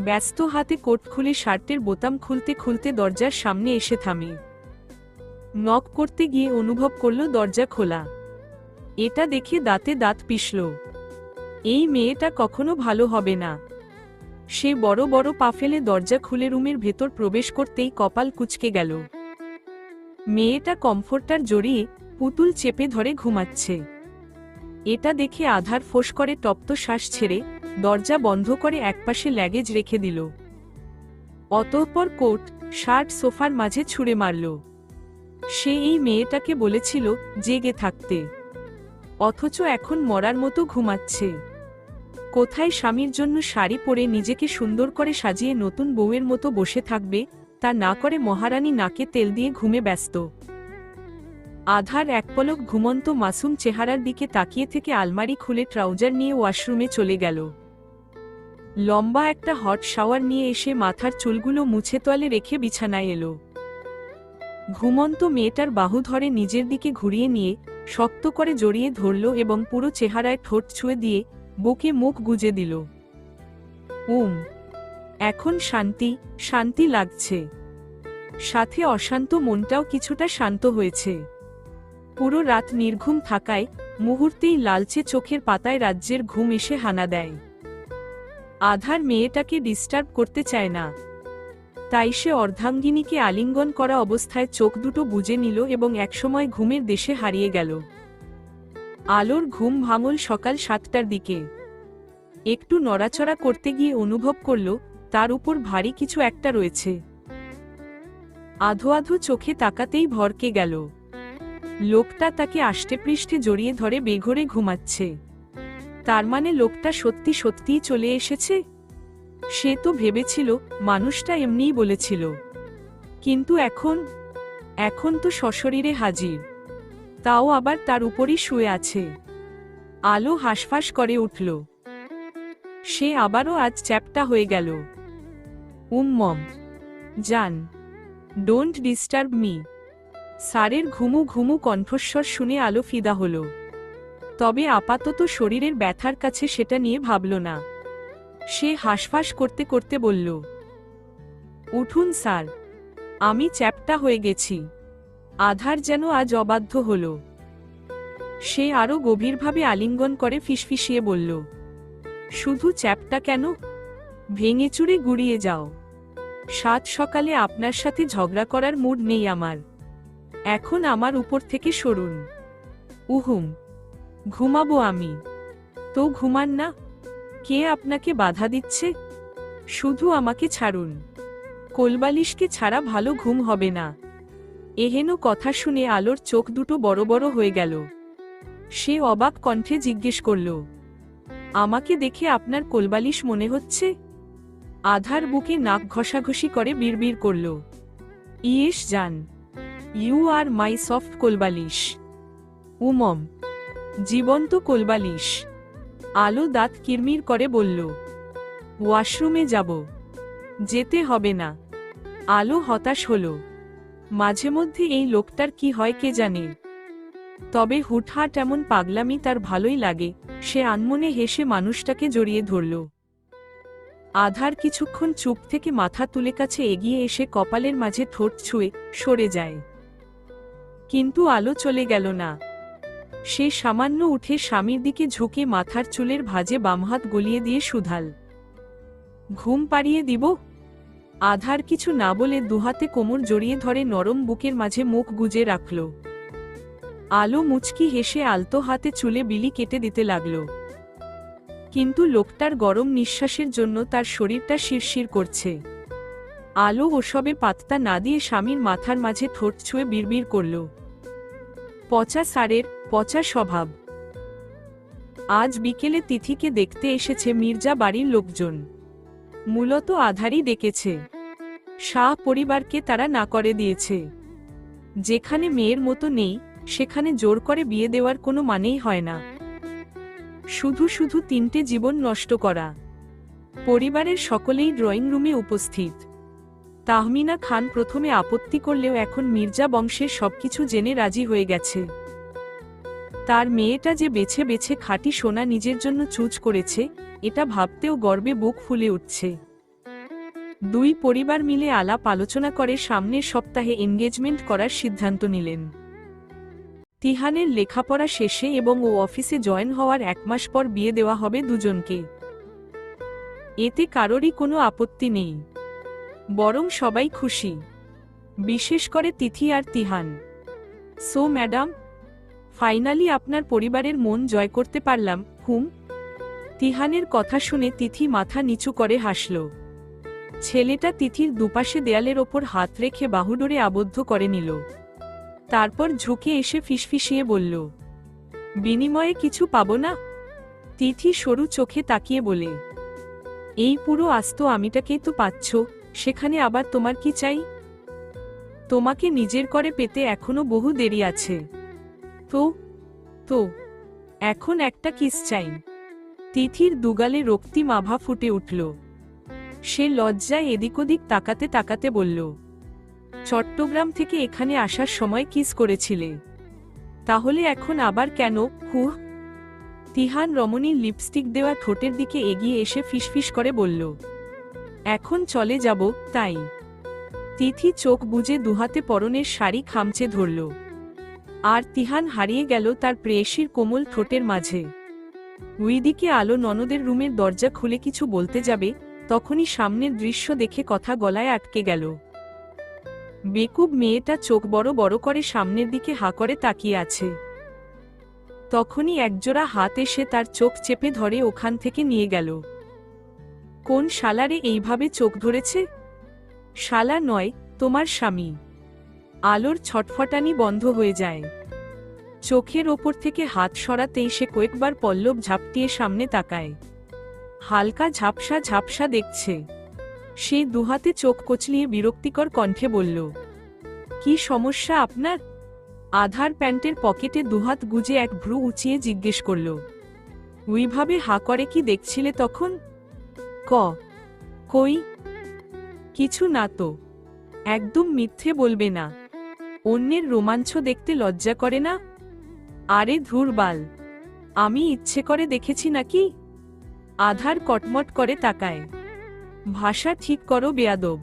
ব্যস্ত হাতে কোট খুলে শার্টের বোতাম খুলতে খুলতে দরজার সামনে এসে থামে। নক করতে গিয়ে অনুভব করল দরজা খোলা। এটা দেখে দাঁতে দাঁত পিষল। এই মেয়েটা কখনো ভালো হবে না। সে বড় বড় পা ফেলে দরজা খুলে রুমের ভেতর প্রবেশ করতেই কপাল কুঁচকে গেল। মেয়েটা কমফোর্টার জড়িয়ে পুতুল চেপে ধরে ঘুমাচ্ছে। এটা দেখে আধার ফোঁস করে তপ্ত শ্বাস ছেড়ে দরজা বন্ধ করে একপাশে লাগেজ রেখে দিল। অতঃপর কোট শার্ট সোফার মাঝে ছুঁড়ে মারল। সে এই মেয়েটাকে বলেছিল জেগে থাকতে, অথচ এখন মরার মতো ঘুমাচ্ছে। কোথায় স্বামীর জন্য শাড়ি পরে নিজেকে সুন্দর করে সাজিয়ে নতুন বউয়ের মতো বসে থাকবে, তা না করে মহারানী নাকে তেল দিয়ে ঘুমে ব্যস্ত। আধার এক পলক ঘুমন্ত মাসুম চেহারার দিকে তাকিয়ে থেকে আলমারি খুলে ট্রাউজার নিয়ে ওয়াশরুমে চলে গেল। লম্বা একটা হট শাওয়ার নিয়ে এসে মাথার চুলগুলো মুছে তোয়ালে রেখে বিছানায় এলো। ঘুমন্ত মেয়েটার বাহু ধরে নিজের দিকে ঘুরিয়ে নিয়ে শক্ত করে জড়িয়ে ধরল এবং পুরো চেহারায় ঠোঁট ছুঁয়ে দিয়ে বুকে মুখ গুজে দিল। এখন শান্তি শান্তি লাগছে, সাথে অশান্ত মনটাও কিছুটা শান্ত হয়েছে। পুরো রাত নির্ঘুম থাকায় মুহূর্তেই লালচে চোখের পাতায় রাজ্যের ঘুম এসে হানা দেয়। আধার মেয়েটাকে ডিস্টার্ব করতে চায় না, তাই সে অর্ধাঙ্গিনীকে আলিঙ্গন করা অবস্থায় চোখ দুটো বুজে নিল এবং একসময় ঘুমের দেশে হারিয়ে গেল। আলোর ঘুম ভাঙল সকাল 7টার দিকে। একটু নড়াচড়া করতে গিয়ে অনুভব করল তার উপর ভারী কিছু একটা রয়েছে। আধো আধো চোখে তাকাতেই ভরকে গেল। লোকটা তাকে আষ্টেপৃষ্ঠে জড়িয়ে ধরে বেঘোরে ঘুমাচ্ছে। তার মানে লোকটা সত্যি সত্যিই চলে এসেছে। সে তো ভেবেছিল মানুষটা এমনিই বলেছিল, কিন্তু এখন তো সশরীরে হাজির, তাও আবার তার উপরই শুয়ে আছে। আলো হাঁসফাঁস করে উঠল। সে আবারও আজ চ্যাপ্টা হয়ে গেল। মম জান, ডোন্ট ডিস্টার্ব মি। স্যারের ঘুমু ঘুমু কণ্ঠস্বর শুনে আলো ফিদা হল। তবে আপাতত শরীরের ব্যথার কাছে সেটা নিয়ে ভাবল না। সে হাঁসফাঁস করতে করতে বলল, উঠুন স্যার, আমি চ্যাপ্টা হয়ে গেছি। আধার যেন আজ অবাধ্য হল। সে আরো গভীরভাবে আলিঙ্গন করে ফিসফিসিয়ে বলল, শুধু চ্যাপ্টা কেন, ভেঙেচুরে গুড়িয়ে যাও। সাত সকালে আপনার সাথে ঝগড়া করার মুড নেই আমার। এখন আমার উপর থেকে সরুন। ঘুমাবো আমি। তো ঘুমান না, কে আপনাকে বাধা দিচ্ছে? শুধু আমাকে ছাড়ুন। কোলবালিশকে ছাড়া ভালো ঘুম হবে না। এহেন কথা শুনে আলোর চোখ দুটো বড় বড় হয়ে গেল। সে অবাক কণ্ঠে জিজ্ঞেস করল, আমাকে দেখে আপনার কোলবালিশ মনে হচ্ছে? আধার বুকে নাক ঘষাঘষি করে বিড়বিড় করল, ইয়েস জান, ইউ আর মাই সফট কোলবালিশ। জীবন্ত কোলবালিশ। আলো দাঁত কিরমির করে বলল, ওয়াশরুমে যাব। যেতে হবে না। আলো হতাশ হল। মাঝে মধ্যে এই লোকটার কি হয় কে জানে। তবে হুটহাট এমন পাগলামি তার ভালোই লাগে। সে আনমনে হেসে মানুষটাকে জড়িয়ে ধরল। আধার কিছুক্ষণ চুপ থেকে মাথা তুলে কাছে এগিয়ে এসে কপালের মাঝে ঠোঁট ছুঁয়ে সরে যায়। কিন্তু আলো চলে গেল না। সে সামান্য উঠে স্বামীর দিকে ঝুঁকে মাথার চুলের ভাঁজে বামহাত গলিয়ে দিয়ে শুধাল, ঘুম পাড়িয়ে দিব? আধার কিছু না বলে দুহাতে কোমর জড়িয়ে ধরে নরম বুকের মাঝে মুখ গুজে রাখল। আলো মুচকি হেসে আলতো হাতে চুলে বিলি কেটে দিতে লাগল। কিন্তু লোকটার গরম নিঃশ্বাসের জন্য তার শরীরটা শিরশির করছে। আলো ওসবে পাত্তা না দিয়ে স্বামীর মাথার মাঝে ঠোঁট ছুঁয়ে বিড়বিড় করল, পচা সারের, পচা স্বভাব। আজ বিকেলে তিথিকে দেখতে এসেছে মির্জা বাড়ির লোকজন। মূলত আধারই ডেকেছে। শাহ পরিবারকে তারা না করে দিয়েছে। যেখানে মেয়ের মতো নেই সেখানে জোর করে বিয়ে দেওয়ার কোনো মানেই হয় না। শুধু শুধু 3টে জীবন নষ্ট করা। পরিবারের সকলেই ড্রয়িং রুমে উপস্থিত। তাহমিনা খান প্রথমে আপত্তি করলেও এখন মির্জা বংশের সবকিছু জেনে রাজি হয়ে গেছে। তার মেয়েটা যে বেছে বেছে খাঁটি সোনা নিজের জন্য চুজ করেছে, এটা ভাবতেও গর্বে বুক ফুলে উঠছে। দুই পরিবার মিলে আলাপ আলোচনা করে সামনের সপ্তাহে এনগেজমেন্ট করার সিদ্ধান্ত নিলেন। তিহানের লেখাপড়া শেষে এবং ও অফিসে জয়েন হওয়ার 1 মাস পর বিয়ে দেওয়া হবে দুজনকে। এতে কারোরই কোনো আপত্তি নেই, বরং সবাই খুশি, বিশেষ করে তিথি আর তিহান। সো ম্যাডাম, ফাইনালি আপনার পরিবারের মন জয় করতে পারলাম। হুম। তিহানের কথা শুনে তিথি মাথা নিচু করে হাসল। ছেলেটা তিথির দুপাশে দেয়ালের ওপর হাত রেখে বাহুডোরে আবদ্ধ করে নিল। তারপর ঝুঁকে এসে ফিসফিসিয়ে বলল, বিনিময়ে কিছু পাবো না? তিথি সরু চোখে তাকিয়ে বলে, এই পুরো আস্ত আমিটাকেই তো পাচ্ছ, সেখানে আবার তোমার কি চাই? তোমাকে নিজের করে পেতে এখনো বহু দেরি আছে। তো তো এখন একটা কিস চাই। তিথির দুগালে রক্তিম আভা ফুটে উঠল। সে লজ্জায় এদিক ওদিক তাকাতে তাকাতে বলল, চট্টগ্রাম থেকে এখানে আসার সময় কিস করেছিলে, তাহলে এখন আবার কেন? হুহ। তিহান রমণীর লিপস্টিক দেওয়া ঠোঁটের দিকে এগিয়ে এসে ফিসফিস করে বলল, এখন চলে যাব তাই। তিথি চোখ বুজে দুহাতে পরনের শাড়ি খামচে ধরল। আর তিহান হারিয়ে গেল তার প্রেয়সীর কোমল ঠোঁটের মাঝে। ওইদিকে আলো ননদের রুমের দরজা খুলে কিছু বলতে যাবে, তখনই সামনের দৃশ্য দেখে কথা গলায় আটকে গেল। বেকুব মেয়েটা চোখ বড় বড় করে সামনের দিকে হা করে তাকিয়ে আছে। তখনই একজোড়া হাত এসে তার চোখ চেপে ধরে ওখান থেকে নিয়ে গেল। কোন শালারে এইভাবে চোখ ধরেছে? শালা নয়, তোমার স্বামী। আলোর ছটফটানি বন্ধ হয়ে যায়। চোখের ওপর থেকে হাত সরাতেই সে কয়েকবার পল্লব ঝাপটিয়ে সামনে তাকায়। হালকা ঝাপসা ঝাপসা দেখছে। সে দুহাতে চোখ কচলিয়ে বিরক্তিকর কণ্ঠে বলল, কি সমস্যা আপনার? আধার প্যান্টের পকেটে দুহাত গুজে এক ভ্রু উঁচিয়ে জিজ্ঞেস করল। ওইভাবে হা করে কি দেখছিলে তখন? কই কিছু না তো। একদম মিথ্যে বলবে না। অন্যের রোমাঞ্চ দেখতে লজ্জা করে না? আরে ধুরবাল, আমি ইচ্ছে করে দেখেছি নাকি? আধার কটমট করে তাকায়। ভাষা ঠিক করো বেয়াদব।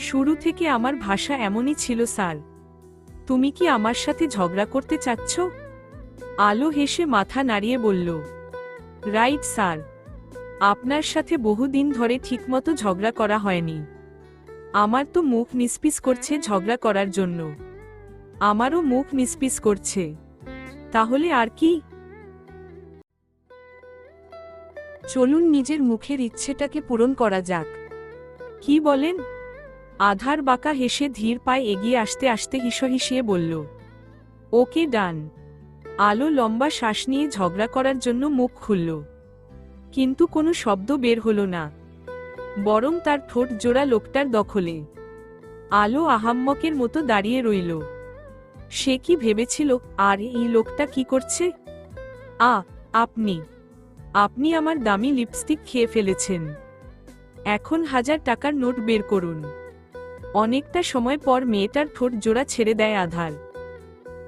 শুরু থেকে আমার ভাষা এমনই ছিল স্যার। তুমি কি আমার সাথে ঝগড়া করতে চাচ্ছ? আলো হেসে মাথা নাড়িয়ে বলল, রাইট স্যার। আপনার সাথে বহুদিন ধরে ঠিকমতো ঝগড়া করা হয়নি। আমার তো মুখ নিস্পিস করছে ঝগড়া করার জন্য। আমারও মুখ নিস্পিস করছে। তাহলে আর কি? চলুন নিজের মুখের ইচ্ছেটাকে পূরণ করা যাক। কি বলেন? আধার বাঁকা হেসে ধীর পায়ে এগিয়ে আসতে আসতে হিসহিসিয়ে বলল, ওকে ডান। আলো লম্বা শ্বাস নিয়ে ঝগড়া করার জন্য মুখ খুলল। কিন্তু কোনো শব্দ বের হলো না, বরং তার ঠোঁট জোড়া লোকটার দখলে। আলো আহাম্মকের মতো দাঁড়িয়ে রইল। সে কি ভেবেছিল, আর এই লোকটা কি করছে? আপনি আপনি আমার দামি লিপস্টিক খেয়ে ফেলেছেন। এখন 1000 টাকার নোট বের করুন। অনেকটা সময় পর মেয়েটার ঠোঁট জোড়া ছেড়ে দেয় আধার।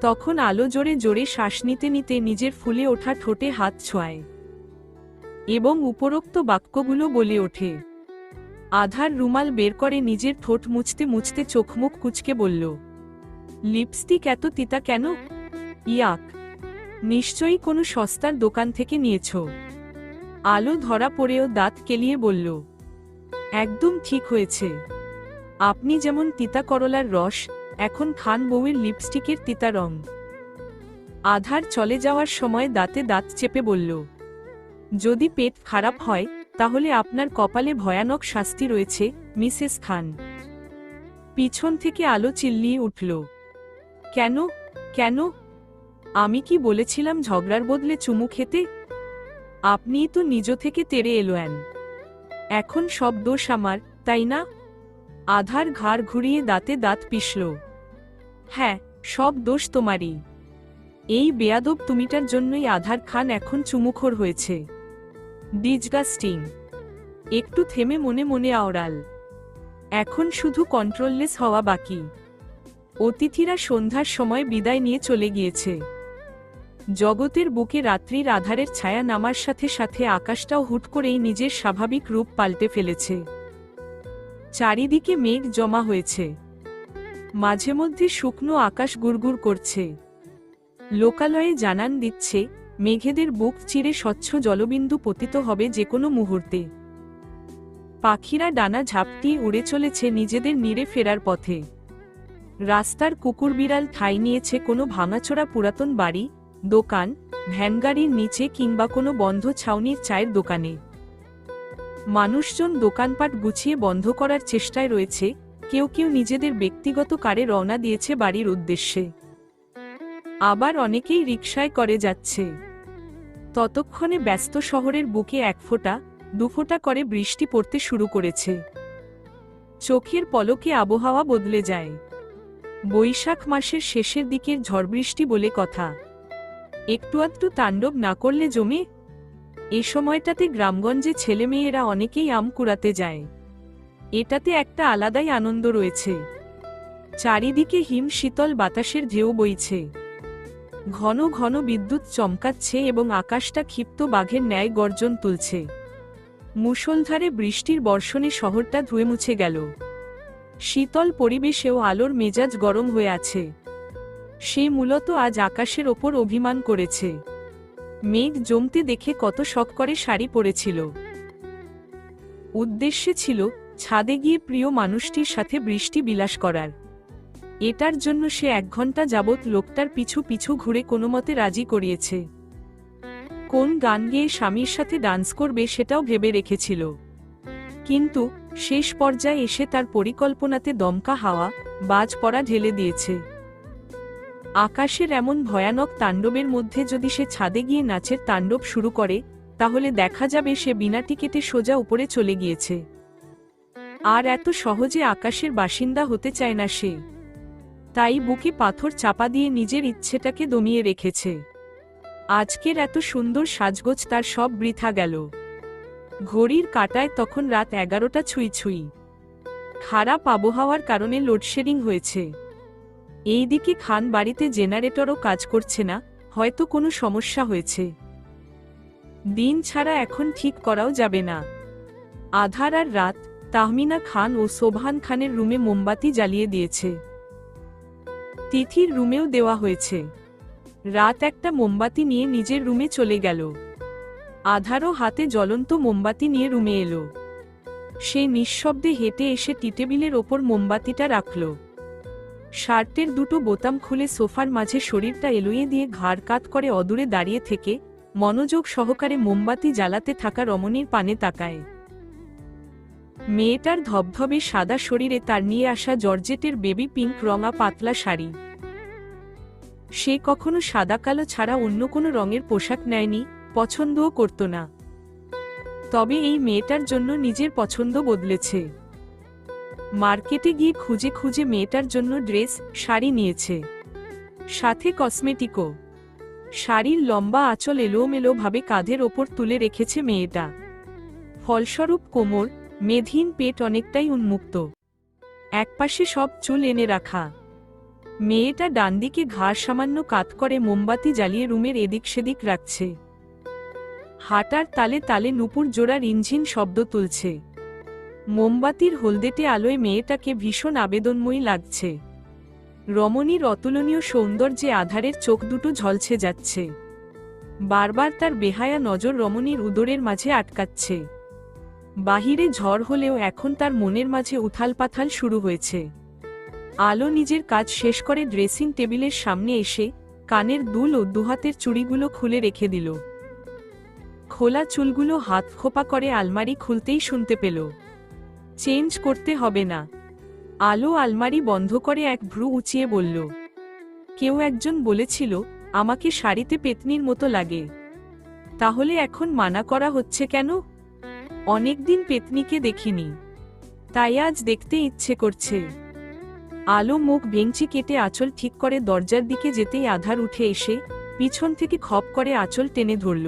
তখন আলো জোরে জোরে শ্বাস নিতে নিতে নিজের ফুলে ওঠা ঠোঁটে হাত ছোঁয় এবং উপরোক্ত বাক্যগুলো বলে ওঠে। আধার রুমাল বের করে নিজের ঠোঁট মুছতে মুছতে চোখ মুখ কুঁচকে বলল, লিপস্টিক এত তিতা কেন? ইয়াক, নিশ্চয়ই কোনো সস্তার দোকান থেকে নিয়েছ। আলো ধরা পড়েও দাঁত কেলিয়ে বলল, একদম ঠিক হয়েছে। আপনি যেমন তিতা করলার রস, এখন খান বউয়ের লিপস্টিকের তিতা রং। আধার চলে যাওয়ার সময় দাঁতে দাঁত চেপে বলল, যদি পেট খারাপ হয় তাহলে আপনার কপালে ভয়ানক শাস্তি রয়েছে মিসেস খান। পিছন থেকে আলো চিল্লিয়ে উঠল, কেন কেন? আমি কি বলেছিলাম ঝগড়ার বদলে চুমু খেতে? আপনিই তো নিজ থেকে তেড়ে এলেন। এখন সব দোষ আমার, তাই না? আধার ঘাড় ঘুরিয়ে দাঁতে দাঁত পিষল। হ্যাঁ, সব দোষ তোমারই। এই বেয়াদব তুমিটার জন্যই আধার খান এখন চুমুখোর হয়েছে। ডিসগাস্টিং। একটু থেমে মনে মনে আওড়াল, এখন শুধু কন্ট্রোললেস হওয়া বাকি। অতিথিরা সন্ধ্যার সময় বিদায় নিয়ে চলে গিয়েছে। জগতের বুকে রাত্রির আধারের ছায়া নামার সাথে সাথে আকাশটাও হুট করেই নিজের স্বাভাবিক রূপ পাল্টে ফেলেছে। চারিদিকে মেঘ জমা হয়েছে, মাঝে মধ্যে শুকনো আকাশ গুড়গুড় করছে। লোকালয়ে জানান দিচ্ছে মেঘেদের বুক চিরে স্বচ্ছ জলবিন্দু পতিত হবে যে কোনো মুহূর্তে। পাখিরা ডানা ঝাপটিয়ে উড়ে চলেছে নিজেদের নিরে ফেরার পথে। রাস্তার কুকুর বিড়াল ঠাঁই নিয়েছে কোনো ভাঙাচোরা পুরাতন বাড়ি, দোকান, ভ্যানগাড়ির নিচে কিংবা কোনো বন্ধ ছাউনির চায়ের দোকানে। মানুষজন দোকানপাট গুছিয়ে বন্ধ করার চেষ্টায় রয়েছে, কেউ কেউ নিজেদের ব্যক্তিগত কারে রওনা দিয়েছে বাড়ির উদ্দেশ্যে। আবার অনেকেই রিকশায় করে যাচ্ছে। ততক্ষণে ব্যস্ত শহরের বুকে 1 ফোঁটা 2 ফোঁটা করে বৃষ্টি পড়তে শুরু করেছে। চোখের পলকে আবহাওয়া বদলে যায়। বৈশাখ মাসের শেষের দিকের ঝড়বৃষ্টি বলে কথা। একটু আধটু তাণ্ডব না করলে জমে। এ সময়টাতে গ্রামগঞ্জে ছেলেমেয়েরা অনেকেই আম কুড়াতে যায়। এটাতে একটা আলাদাই আনন্দ রয়েছে। চারিদিকে হিম শীতল বাতাসের ঢেউ বইছে। ঘন ঘন বিদ্যুৎ চমকাচ্ছে এবং আকাশটা ক্ষিপ্ত বাঘের ন্যায় গর্জন তুলছে। মুষলধারে বৃষ্টির বর্ষণে শহরটা ধুয়ে মুছে গেল। শীতল পরিবেশেও আলোর মেজাজ গরম হয়ে আছে। সে মূলত আজ আকাশের ওপর অভিমান করেছে। মেঘ জমতে দেখে কত শখ করে শাড়ি পরেছিল। উদ্দেশ্যে ছিল ছাদে গিয়ে প্রিয় মানুষটির সাথে বৃষ্টি বিলাস করার। এটার জন্য সে 1 ঘন্টা যাবৎ লোকটার পিছু পিছু ঘুরে কোনোমতে রাজি করিয়েছে। কোন গান গেয়ে স্বামীর সাথে ডান্স করবে সেটাও ভেবে রেখেছিল। কিন্তু শেষ পর্যায়ে এসে তার পরিকল্পনাতে দমকা হাওয়া, বাজ পড়া ঢেলে দিয়েছে। আকাশের এমন ভয়ানক তাণ্ডবের মধ্যে যদি সে ছাদে গিয়ে নাচের তাণ্ডব শুরু করে, তাহলে দেখা যাবে সে বিনা টিকেটে সোজা উপরে চলে গিয়েছে। আর এত সহজে আকাশের বাসিন্দা হতে চায় না সে। তাই বুকে পাথর চাপা দিয়ে নিজের ইচ্ছেটাকে দমিয়ে রেখেছে। আজকের এত সুন্দর সাজগোজ তার সব বৃথা গেল। ঘড়ির কাঁটায় তখন রাত 11টা ছুঁই ছুঁই। খারাপ আবহাওয়ার কারণে লোডশেডিং হয়েছে। এইদিকে খান বাড়িতে জেনারেটরও কাজ করছে না, হয়তো কোনো সমস্যা হয়েছে। দিন ছাড়া এখন ঠিক করাও যাবে না। আধার আর রাত তাহমিনা খান ও সোবহান খানের রুমে মোমবাতি জ্বালিয়ে দিয়েছে। তিথির রুমেও দেওয়া হয়েছে। রাত একটা মোমবাতি নিয়ে নিজের রুমে চলে গেল। আধারও হাতে জ্বলন্ত মোমবাতি নিয়ে রুমে এলো। সে নিঃশব্দে হেঁটে এসে টিটেবিলের ওপর মোমবাতিটা রাখল। শার্টের 2টো বোতাম খুলে সোফার মাঝে শরীরটা এলোয়ে দিয়ে ঘাড় কাত করে অদূরে দাঁড়িয়ে থেকে মনোযোগ সহকারে মোমবাতি জ্বালাতে থাকা রমণীর পানে তাকায়। মেয়েটার ধবধবে সাদা শরীরে তার নিয়ে আসা জর্জেটের বেবি পিঙ্ক রঙা পাতলা শাড়ি। সে কখনো সাদা কালো ছাড়া অন্য কোনো রঙের পোশাক নেয়নি, পছন্দও করত না। তবে এই মেয়েটার জন্য নিজের পছন্দ বদলেছে। মার্কেটে গিয়ে খুঁজে খুঁজে মেয়েটার জন্য ড্রেস, শাড়ি নিয়েছে, সাথে কসমেটিকও। শাড়ির লম্বা আঁচল এলোমেলো ভাবে কাঁধের ওপর তুলে রেখেছে মেয়েটা। ফলস্বরূপ কোমর, মেদহীন পেট অনেকটাই উন্মুক্ত। একপাশে সব চুল এনে রাখা। মেয়েটা ডানদিকে ঘাড় সামান্য কাত করে মোমবাতি জ্বালিয়ে রুমের এদিক সেদিক রাখছে। হাঁটার তালে তালে নুপুর জোড়ার ইঞ্জিন শব্দ তুলছে। মোমবাতির হলদেটে আলোয় মেয়েটাকে ভীষণ আবেদনময়ী লাগছে। রমণীর অতুলনীয় সৌন্দর্যে আধারের চোখ দুটো ঝলছে যাচ্ছে। বারবার তার বেহায়া নজর রমণীর উদরের মাঝে আটকাচ্ছে। বাহিরে ঝড় হলেও এখন তার মনের মাঝে উথালপাথাল শুরু হয়েছে। আলো নিজের কাজ শেষ করে ড্রেসিং টেবিলের সামনে এসে কানের দুল ও দুহাতের চুড়িগুলো খুলে রেখে দিল। খোলা চুলগুলো হাত খোপা করে আলমারি খুলতেই শুনতে পেল, চেঞ্জ করতে হবে না। আলো আলমারি বন্ধ করে এক ভ্রু উঁচিয়ে বলল, কেউ একজন বলেছিল আমাকে শাড়িতে পেতনির মতো লাগে। তাহলে এখন মানা করা হচ্ছে কেন? অনেকদিন পেতনিকে দেখিনি, তাই আজ দেখতে ইচ্ছে করছে। আলো মুখ ভেঙচি কেটে আঁচল ঠিক করে দরজার দিকে যেতেই আধার উঠে এসে পিছন থেকে খপ করে আঁচল টেনে ধরল।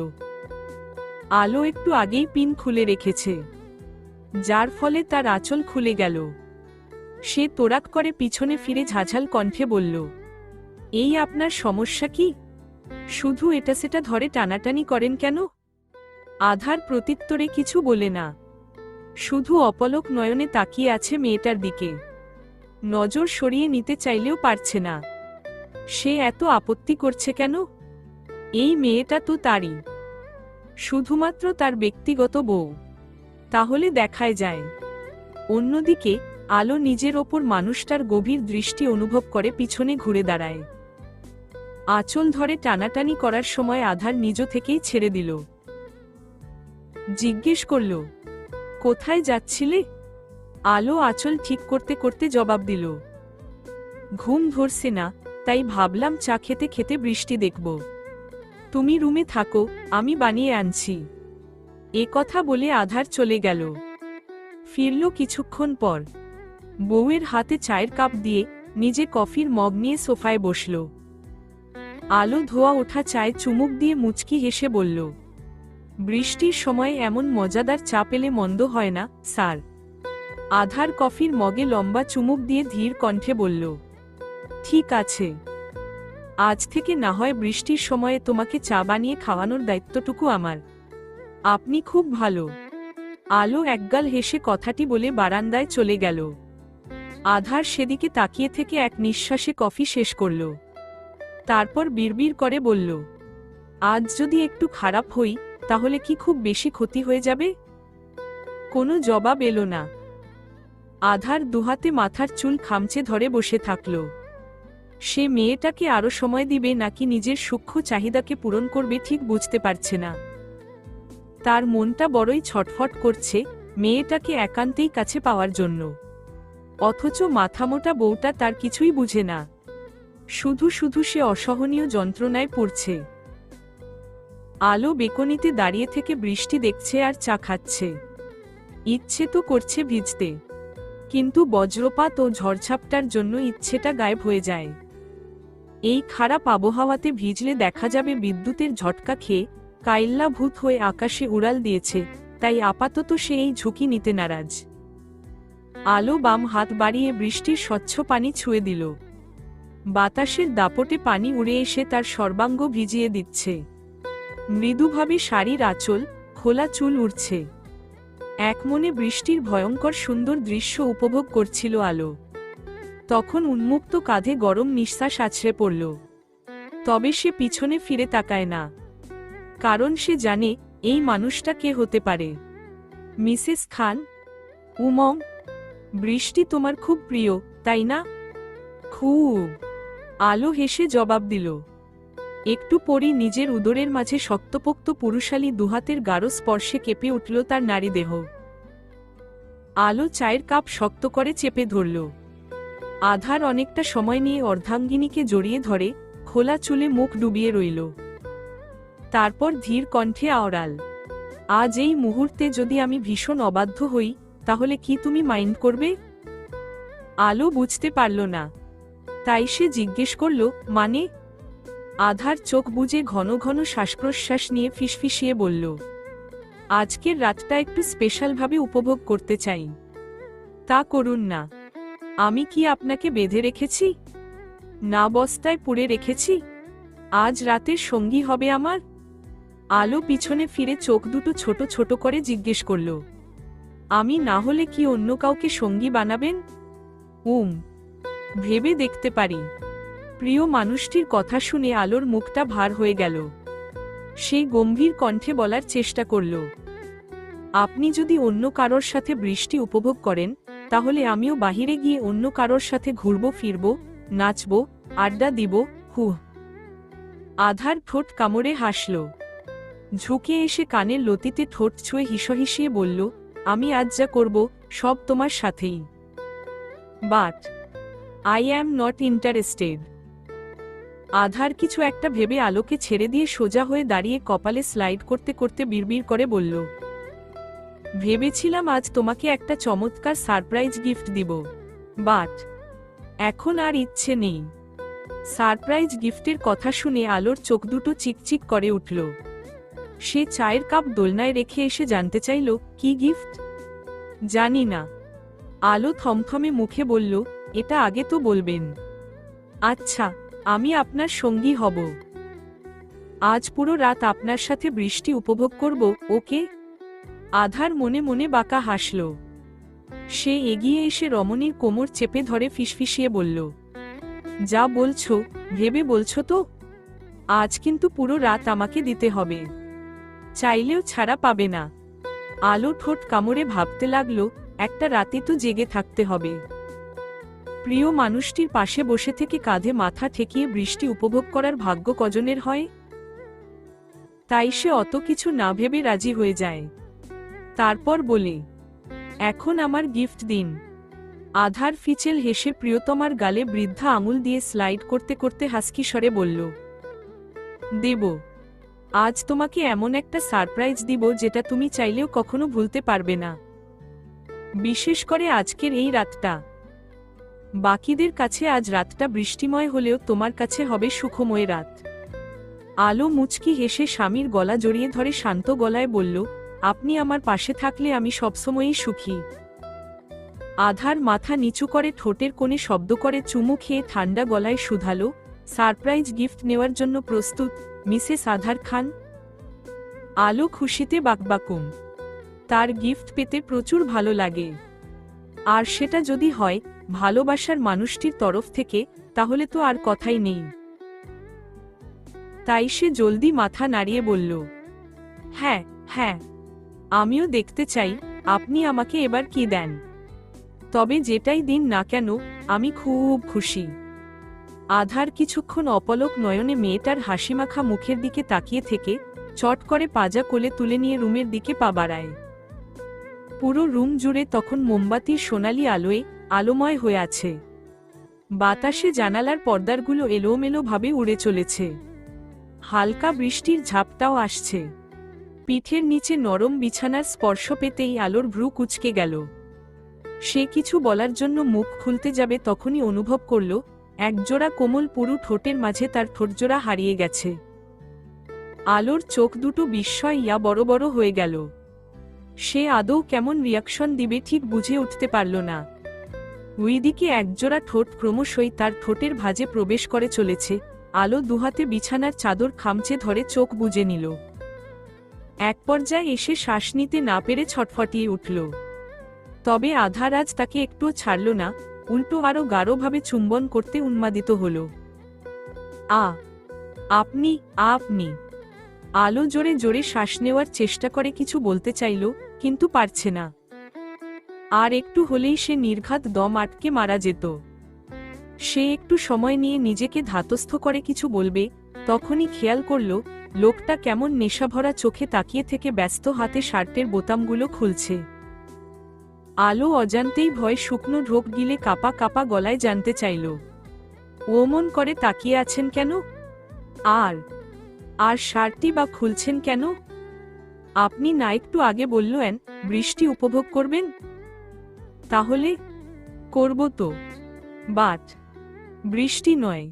আলো একটু আগেই পিন খুলে রেখেছে, যার ফলে তার আঁচল খুলে গেল। সে তোড়াক করে পিছনে ফিরে ঝাঝাল কণ্ঠে বলল, এই আপনার সমস্যা কি? শুধু এটা সেটা ধরে টানাটানি করেন কেন? আধার প্রত্যুত্তরে কিছু বলে না, শুধু অপলক নয়নে তাকিয়ে আছে মেয়েটার দিকে। নজর সরিয়ে নিতে চাইলেও পারছে না। সে এত আপত্তি করছে কেন? এই মেয়েটা তো তারই, শুধুমাত্র তার ব্যক্তিগত বউ। তাহলে দেখাই যায়। অন্যদিকে আলো নিজের ওপর মানুষটার গভীর দৃষ্টি অনুভব করে পিছনে ঘুরে দাঁড়ায়। আঁচল ধরে টানাটানি করার সময় আধার নিজ থেকেই ছেড়ে দিল। জিজ্ঞেস করল, কোথায় যাচ্ছিলে? আলো আঁচল ঠিক করতে করতে জবাব দিল, ঘুম ধরছে না, তাই ভাবলাম চা খেতে খেতে বৃষ্টি দেখব। তুমি রুমে থাকো, আমি বানিয়ে আনছি। এ কথা বলে আধার চলে গেল। ফিরল কিছুক্ষণ পর। বউয়ের হাতে চায়ের কাপ দিয়ে নিজে কফির মগ নিয়ে সোফায় বসল। আলো ধোয়া ওঠা চায়ে চুমুক দিয়ে মুচকি হেসে বলল, বৃষ্টির সময় এমন মজাদার চা পেলে মন্দ হয় না, স্যার। আধার কফির মগে লম্বা চুমুক দিয়ে ধীর কণ্ঠে বলল, ঠিক আছে, আজ থেকে না হয় বৃষ্টির সময়ে তোমাকে চা বানিয়ে খাওয়ানোর দায়িত্বটুকু আমার। আপনি খুব ভালো। আলো একগাল হেসে কথাটি বলে বারান্দায় চলে গেল। আধার সেদিকে তাকিয়ে থেকে এক নিঃশ্বাসে কফি শেষ করল। তারপর বিড়বিড় করে বলল, আজ যদি একটু খারাপ হই তাহলে কি খুব বেশি ক্ষতি হয়ে যাবে? কোনো জবাব এলো না। আধার দুহাতে মাথার চুল খামচে ধরে বসে থাকল। সে মেয়েটাকে আরো সময় দিবে নাকি নিজের সূক্ষ্ম চাহিদাকে পূরণ করবে ঠিক বুঝতে পারছে না। তার মনটা বড়ই ছটফট করছে মেয়েটাকে একান্তেই কাছে পাওয়ার জন্য। অথচ মাথামোটা বউটা তার কিছুই বুঝে না। শুধু শুধু সে অসহনীয় যন্ত্রণায় পড়ছে। আলো বেকনিতে দাঁড়িয়ে থেকে বৃষ্টি দেখছে আর চা খাচ্ছে। ইচ্ছে তো করছে ভিজতে, কিন্তু বজ্রপাত ও ঝড়ঝাপটার জন্য ইচ্ছেটা গায়েব হয়ে যায়। এই খারাপ আবহাওয়াতে ভিজলে দেখা যাবে বিদ্যুতের ঝটকা খেয়ে কাইল্লা ভূত হয়ে আকাশে উড়াল দিয়েছে, তাই আপাতত সে এই ঝুঁকি নিতে নারাজ। আলো বাম হাত বাড়িয়ে বৃষ্টির স্বচ্ছ পানি ছুঁয়ে দিল। বাতাসের দাপটে পানি উড়ে এসে তার সর্বাঙ্গ ভিজিয়ে দিচ্ছে। মৃদুভাবে শাড়ির আঁচল, খোলা চুল উড়ছে। একমনে বৃষ্টির ভয়ঙ্কর সুন্দর দৃশ্য উপভোগ করছিল আলো। তখন উন্মুক্ত কাঁধে গরম নিঃশ্বাস আছড়ে পড়ল। তবে সে পিছনে ফিরে তাকায় না, কারণ সে জানে এই মানুষটা কে হতে পারে। মিসেস খান। উমং, বৃষ্টি তোমার খুব প্রিয়, তাই না? খুব। আলো হেসে জবাব দিল। একটু পরই নিজের উদরের মাঝে শক্তপোক্ত পুরুষালী দুহাতের গাঢ় স্পর্শে কেঁপে উঠল তার নারী দেহ। আলো চায়ের কাপ শক্ত করে চেপে ধরল। আধার অনেকটা সময় নিয়ে অর্ধাঙ্গিনীকে জড়িয়ে ধরে খোলা চুলে মুখ ডুবিয়ে রইল। তারপর ধীর কণ্ঠে আওড়াল, আজ এই মুহূর্তে যদি আমি ভীষণ অবাধ্য হই তাহলে কি তুমি মাইন্ড করবে? আলো বুঝতে পারল না, তাই সে জিজ্ঞেস করল, মানে? আধার চোখ বুজে ঘন ঘন শ্বাসপ্রশ্বাস নিয়ে ফিসফিসিয়ে বলল, আজকের রাতটা একটু স্পেশালভাবে উপভোগ করতে চাই। তা করুন না। আমি কি আপনাকে বেঁধে রেখেছি? না বস্তায় পুড়ে রেখেছি? আজ রাতের সঙ্গী হবে আমার? আলো পিছনে ফিরে চোখ দুটো ছোট ছোট করে জিজ্ঞেস করল, আমি না হলে কি অন্য কাউকে সঙ্গী বানাবেন? ভেবে দেখতে পারি। প্রিয় মানুষটির কথা শুনে আলোর মুখটা ভার হয়ে গেল। সেই গম্ভীর কণ্ঠে বলার চেষ্টা করল, আপনি যদি অন্য কারোর সাথে বৃষ্টি উপভোগ করেন, তাহলে আমিও বাহিরে গিয়ে অন্য কারোর সাথে ঘুরব ফিরব, নাচব, আড্ডা দিব। আধার ঠোঁট কামড়ে হাসল। ঝুঁকে এসে কানের লতিতে ঠোঁট ছুঁয়ে হিসহিসিয়ে বলল, আমি আজ যা করব সব তোমার সাথেই। But I am not interested. আধার কিছু একটা ভেবে আলোকে ছেড়ে দিয়ে সোজা হয়ে দাঁড়িয়ে কপালে স্লাইড করতে করতে বিড়বিড় করে বলল, ভেবেছিলাম আজ তোমাকে একটা চমৎকার সারপ্রাইজ গিফট দিব, বাট এখন আর ইচ্ছে নেই। সারপ্রাইজ গিফটের কথা শুনে আলোর চোখ দুটো চিকচিক করে উঠল। সে চায়ের কাপ দোলনায় রেখে এসে জানতে চাইল, কি গিফট? জানি না। আলো থমথমে মুখে বলল, এটা আগে তো বলবেন। আচ্ছা, আমি আপনার সঙ্গী হব। আজ পুরো রাত আপনার সাথে বৃষ্টি উপভোগ করব, ওকে? আধার মনে মনে বাঁকা হাসল। সে এগিয়ে এসে রমণীর কোমর চেপে ধরে ফিসফিসিয়ে বলল, যা বলছো ভেবে বলছো তো? আজ কিন্তু পুরো রাত আমাকে দিতে হবে, চাইলেও ছাড়া পাবে না। আলো ঠোঁট কামড়ে ভাবতে লাগলো, একটা রাতে তো জেগে থাকতে হবে। প্রিয় মানুষটির পাশে বসে থেকে কাঁধে মাথা ঠেকিয়ে বৃষ্টি উপভোগ করার ভাগ্য কজনের হয়? তাই সে অত কিছু না ভেবে রাজি হয়ে যায়। তারপর বলে, এখন আমার গিফট দিন। আধার ফিচেল হেসে প্রিয়তমার গালে বৃদ্ধা আঙুল দিয়ে স্লাইড করতে করতে হাসকি স্বরে বলল, দেব। আজ তোমাকে এমন একটা সারপ্রাইজ দিব যেটা তুমি চাইলেও কখনো ভুলতে পারবে না। বিশেষ করে আজকের এই রাতটা। বাকিদের কাছে আজ রাতটা বৃষ্টিময় হলেও তোমার কাছে হবে সুখময় রাত। আলো মুচকি হেসে স্বামীর গলা জড়িয়ে ধরে শান্ত গলায় বলল, আপনি আমার পাশে থাকলে আমি সবসময়ই সুখী। আধার মাথা নিচু করে ঠোঁটের কোণে শব্দ করে চুমু খেয়ে ঠান্ডা গলায় শুধালো, সারপ্রাইজ গিফট নেওয়ার জন্য প্রস্তুত, মিসেস আধার খান? আলো খুশিতে বাকবাকুম। তার গিফট পেতে প্রচুর ভালো লাগে। আর সেটা যদি হয় ভালোবাসার মানুষটির তরফ থেকে, তাহলে তো আর কথাই নেই। তাই সে জলদি মাথা নাড়িয়ে বলল, হ্যাঁ হ্যাঁ, আমিও দেখতে চাই আপনি আমাকে এবার কি দেন। তবে যেটাই দিন না কেন, আমি খুব খুশি। আধার কিছুক্ষণ অপলক নয়নে মেয়েটার হাসিমাখা মুখের দিকে তাকিয়ে থেকে চট করে পাজা কোলে তুলে নিয়ে রুমের দিকে পা বাড়ায়। পুরো রুম জুড়ে তখন মোমবাতির সোনালি আলোয় আলোময় হয়ে আছে। বাতাসে জানালার পর্দারগুলো এলোমেলো ভাবে উড়ে চলেছে। হালকা বৃষ্টির ঝাপটাও আসছে। পিঠের নিচে নরম বিছানার স্পর্শ পেতেই আলোর ভ্রু কুঁচকে গেল। সে কিছু বলার জন্য মুখ খুলতে যাবে তখনই অনুভব করল, একজোড়া কোমল পুরু ঠোঁটের মাঝে তার ঠোঁটজোড়া হারিয়ে গেছে। আলোর চোখ দুটো বিস্ময় বড় বড় হয়ে গেল। সে আদৌ কেমন রিয়াকশন দিবে ঠিক বুঝে উঠতে পারল না। ওইদিকে একজোড়া ঠোঁট ক্রমশই তার ঠোঁটের ভাঁজে প্রবেশ করে চলেছে। আলো দুহাতে বিছানার চাদর খামচে ধরে চোখ বুজে নিল। এক পর্যায়ে এসে শ্বাস নিতে না পেরে ছটফটিয়ে উঠল। তবে আধার আজ তাকে একটুও ছাড়ল না, উল্টো আরো গাঢ়ভাবে চুম্বন করতে উন্মাদিত হল। আপনি আপনি আলো জোরে জোরে শ্বাস নেওয়ার চেষ্টা করে কিছু বলতে চাইল, কিন্তু পারছে না। আর একটু হলেই সে নির্ঘাত দম আটকে মারা যেত। সে একটু সময় নিয়ে নিজেকে ধাতস্থ করে কিছু বলবে, তখনই খেয়াল করল লোকটা কেমন নেশাভরা চোখে তাকিয়ে থেকে ব্যস্ত হাতে শার্টের বোতামগুলো খুলছে। আলো অজান্তেই ভয় শুকনো ঢোক গিলে কাপা কাপা গলায় জানতে চাইল, ওমন করে তাকিয়ে আছেন কেন? আর শার্টটি বা খুলছেন কেন? আপনি না একটু আগে বললেন বৃষ্টি উপভোগ করবেন? তাহলে করব তো, বাট বৃষ্টি নয়,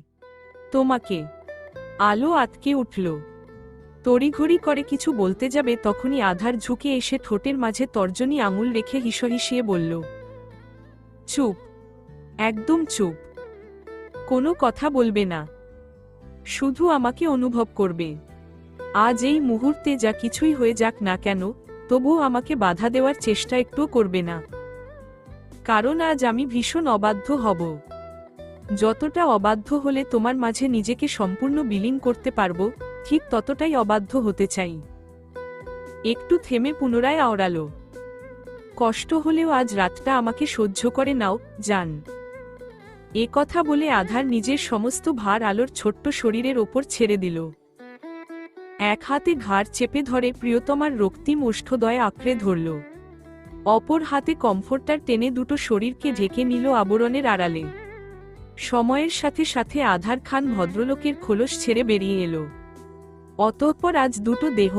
তোমাকে। আলো আটকে উঠল। তড়িঘড়ি করে কিছু বলতে যাবে তখনই আধার ঝুঁকে এসে ঠোঁটের মাঝে তর্জনী আঙুল রেখে হিসহিসিয়ে বলল, চুপ, একদম চুপ, কোনো কথা বলবে না, শুধু আমাকে অনুভব করবে। আজ এই মুহূর্তে যা কিছুই হয়ে যাক না কেন, তবুও আমাকে বাধা দেওয়ার চেষ্টা একটুও করবে না, কারণ আজ আমি ভীষণ অবাধ্য হব। যতটা অবাধ্য হলে তোমার মাঝে নিজেকে সম্পূর্ণ বিলীন করতে পারবো, ঠিক ততটাই অবাধ্য হতে চাই। একটু থেমে পুনরায় আওড়ালো, কষ্ট হলেও আজ রাতটা আমাকে সহ্য করে নাও, জান। এ কথা বলে আধার নিজের সমস্ত ভার আলোর ছোট্ট শরীরের ওপর ছেড়ে দিল। এক হাতে ঘাড় চেপে ধরে প্রিয়তমার রক্তিম ওষ্ঠদয় আঁকড়ে ধরল, অপর হাতে কমফোর্টার টেনে দুটো শরীরকে ঢেকে নিল আবরণের আড়ালে। সময়ের সাথে সাথে আধার খান ভদ্রলোকের খোলস ছেড়ে বেরিয়ে এলো। অতঃপর আজ দুটো দেহ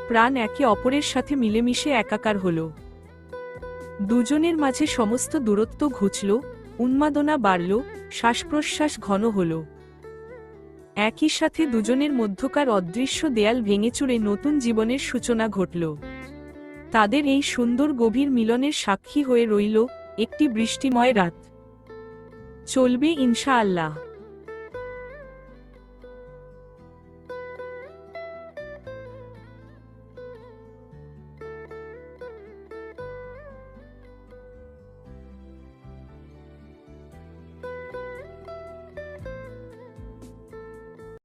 প্রাণ একে অপরের সাথে মিলেমিশে একাকার হল। দুজনের মাঝে সমস্ত দূরত্ব ঘুচল, উন্মাদনা বাড়ল, শ্বাসপ্রশ্বাস ঘন হল। একই সাথে দুজনের মধ্যকার অদৃশ্য দেয়াল ভেঙেচুরে নতুন জীবনের সূচনা ঘটল। তাদের এই সুন্দর গভীর মিলনের সাক্ষী হয়ে রইল একটি বৃষ্টিময় রাত। চলবে ইনশাআল্লাহ।